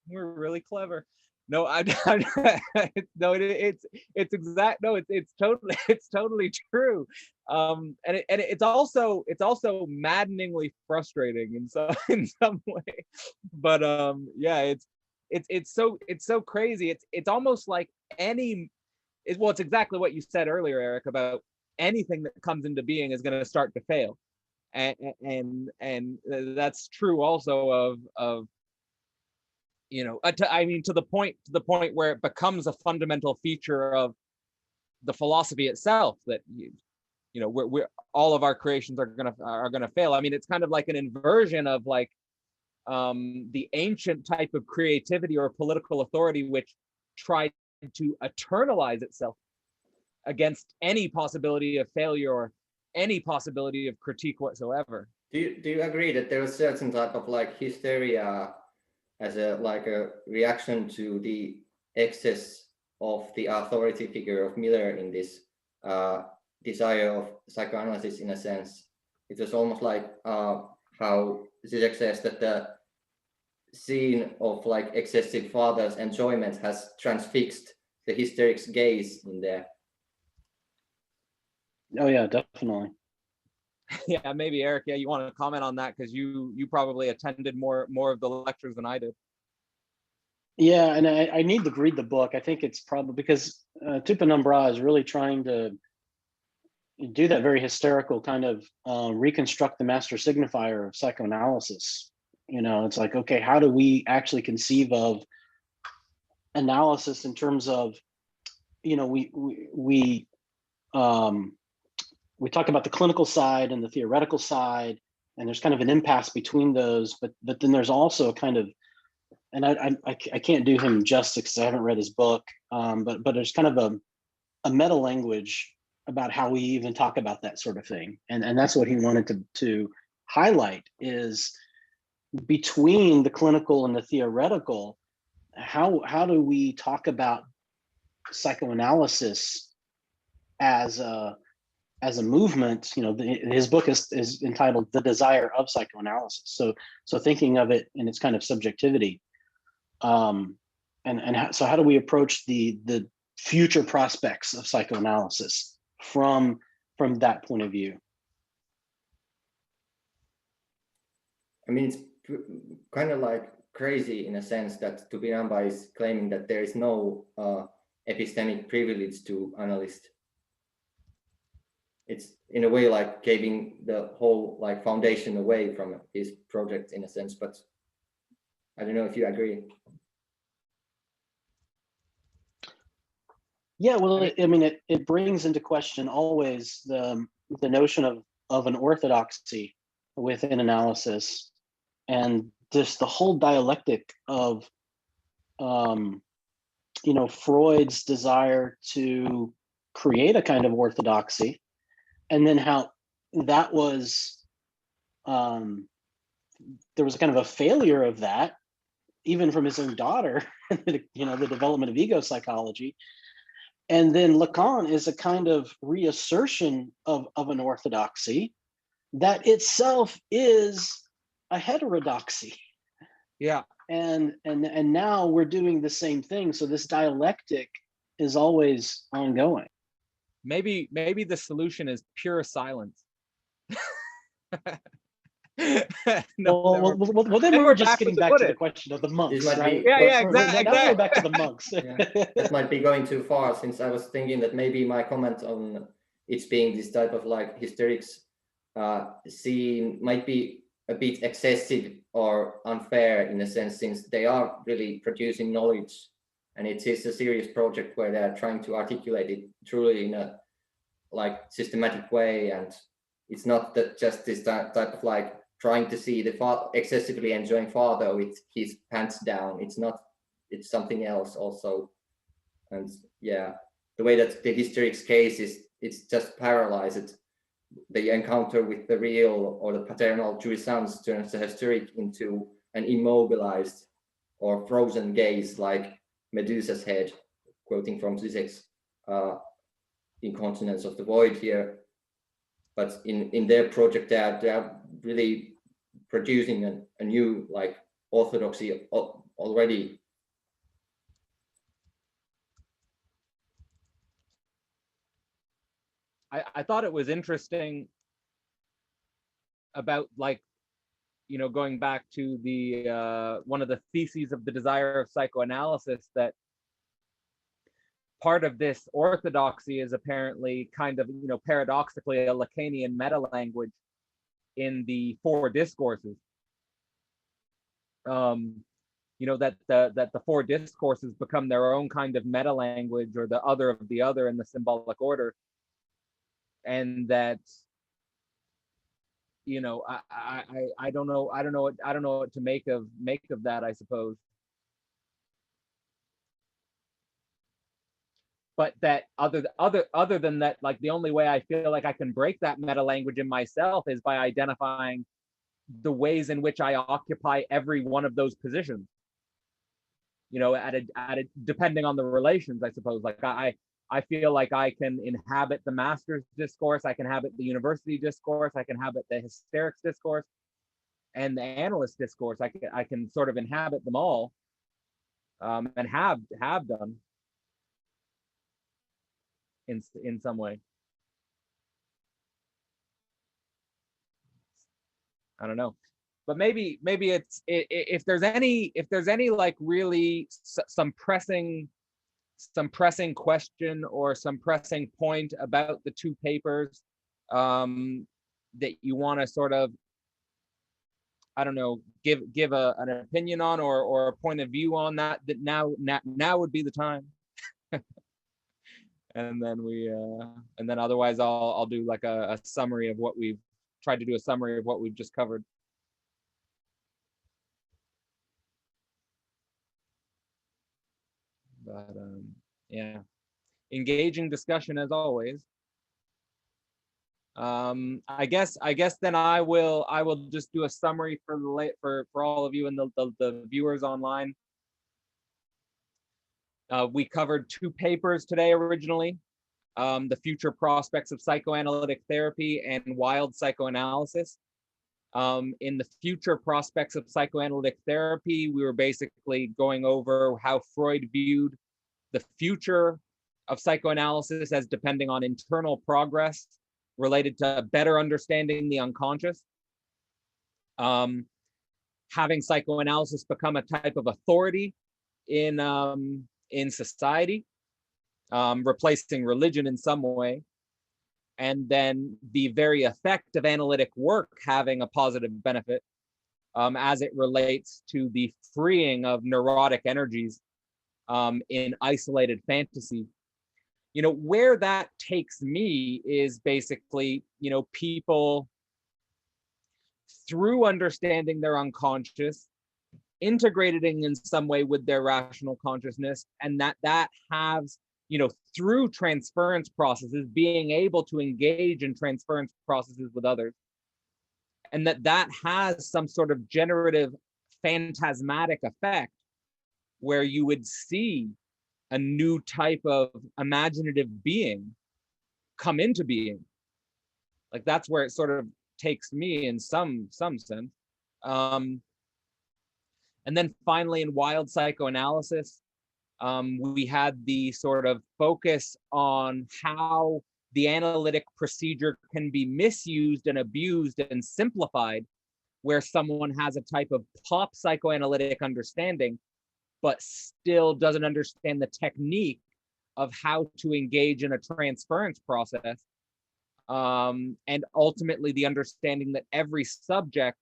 really clever. No, no, it's exact. No, it's totally true. And it's also maddeningly frustrating in some way. But yeah, it's so crazy. It's almost like it's exactly what you said earlier, Eric, about anything that comes into being is going to start to fail. And that's true also of to the point where it becomes a fundamental feature of the philosophy itself, that we're all of our creations are gonna fail. I mean, it's kind of like an inversion of the ancient type of creativity or political authority which tried to eternalize itself against any possibility of failure or any possibility of critique whatsoever. Do you agree that there was certain type of hysteria as a reaction to the excess of the authority figure of Miller in this desire of psychoanalysis? In a sense, it was almost like how Zizek says that the scene of excessive father's enjoyment has transfixed the hysteric's gaze in there. Oh yeah, definitely. Yeah, maybe Eric, yeah, you want to comment on that because you probably attended more of the lectures than I did. Yeah, and I need to read the book. I think it's probably because Tupanumbra is really trying to do that very hysterical kind of reconstruct the master signifier of psychoanalysis. You know, it's like, okay, how do we actually conceive of analysis in terms of, you know, we talk about the clinical side and the theoretical side, and there's kind of an impasse between those, but then there's also a kind of, and I can't do him justice because I haven't read his book, but there's kind of a meta language about how we even talk about that sort of thing, and that's what he wanted to highlight is between the clinical and the theoretical, how do we talk about psychoanalysis as a movement? You know, his book is entitled "The Desire of Psychoanalysis." So thinking of it in its kind of subjectivity, so how do we approach the future prospects of psychoanalysis from that point of view? I mean, it's kind of like crazy in a sense that Tupanumbra is claiming that there is no epistemic privilege to analyst. It's in a way like giving the whole like foundation away from his project in a sense, but I don't know if you agree. Yeah, well, I mean, it brings into question always the notion of an orthodoxy within analysis, and just the whole dialectic of, you know, Freud's desire to create a kind of orthodoxy, and then how that was, there was kind of a failure of that, even from his own daughter, you know, the development of ego psychology. And then Lacan is a kind of reassertion of an orthodoxy that itself is a heterodoxy. Yeah. And now we're doing the same thing. So this dialectic is always ongoing. Maybe the solution is pure silence. Well, then we're just getting back to the question of the monks, right? Yeah, exactly. Now we're back to the monks. Yeah, that might be going too far, since I was thinking that maybe my comment on it being this type of like hysterics scene might be a bit excessive or unfair in a sense, since they are really producing knowledge, and it is a serious project where they're trying to articulate it truly in a like systematic way, and it's not that just this type of like trying to see the excessively enjoying father with his pants down. It's not, it's something else also. And yeah, the way that the hysterics case is, it's just paralyzed. The encounter with the real or the paternal jouissance turns the hysteric into an immobilized or frozen gaze, like Medusa's head, quoting from Zizek's Incontinence of the Void here. But in their project, they are really producing a new like orthodoxy already. I thought it was interesting about, like, you know, going back to the one of the theses of the desire of psychoanalysis, that part of this orthodoxy is apparently kind of, you know, paradoxically a Lacanian meta language in the four discourses. You know, that the four discourses become their own kind of meta language, or the other of the other in the symbolic order, and that, you know, I don't know what to make of that, I suppose. But that other than that, like, the only way I feel like I can break that meta language in myself is by identifying the ways in which I occupy every one of those positions. You know, at a depending on the relations, I suppose. Like, I feel like I can inhabit the master's discourse, I can inhabit the university discourse, I can inhabit the hysterics discourse, and the analyst discourse. I can sort of inhabit them all, and have done. in some way. I don't know, but maybe it's if there's any like really some pressing question or some pressing point about the two papers that you want to sort of, I don't know, give an opinion on or a point of view on that now would be the time. And then otherwise I'll do like a summary of what we've tried to do, a summary of what we've just covered. But yeah, engaging discussion as always. I guess then I will just do a summary for all of you and the viewers online. We covered two papers today originally, the future prospects of psychoanalytic therapy and wild psychoanalysis. In the future prospects of psychoanalytic therapy, we were basically going over how Freud viewed the future of psychoanalysis as depending on internal progress related to better understanding the unconscious. Having psychoanalysis become a type of authority in society, replacing religion in some way, and then the very effect of analytic work having a positive benefit as it relates to the freeing of neurotic energies in isolated fantasy. You know, where that takes me is basically, you know, people through understanding their unconscious, integrated in some way with their rational consciousness, and that has, you know, through transference processes, being able to engage in transference processes with others, and that has some sort of generative phantasmatic effect where you would see a new type of imaginative being come into being. Like that's where it sort of takes me in some sense. And then finally in wild psychoanalysis, we had the sort of focus on how the analytic procedure can be misused and abused and simplified, where someone has a type of pop psychoanalytic understanding, but still doesn't understand the technique of how to engage in a transference process. And ultimately the understanding that every subject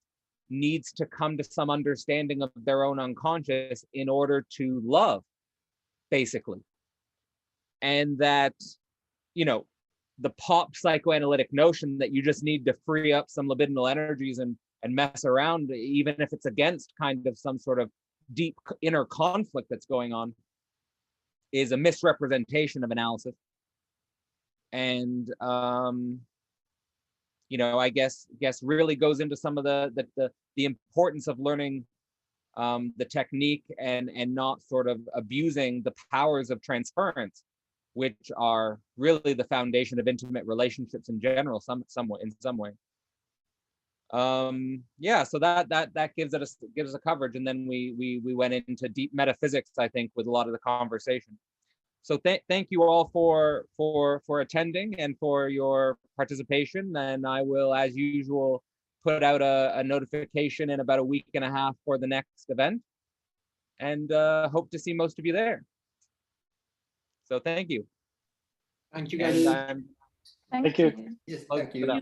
needs to come to some understanding of their own unconscious in order to love, basically. And that, you know, the pop psychoanalytic notion that you just need to free up some libidinal energies and mess around, even if it's against kind of some sort of deep inner conflict that's going on, is a misrepresentation of analysis. And you know, I guess really goes into some of the importance of learning the technique and not sort of abusing the powers of transference, which are really the foundation of intimate relationships in general, in some way. Yeah, so that gives us a coverage, and then we went into deep metaphysics, I think, with a lot of the conversation. So thank you all for attending and for your participation. And I will, as usual, put out a notification in about a week and a half for the next event, and hope to see most of you there. So thank you. Thank you, guys. Thank you. Yes, thank you.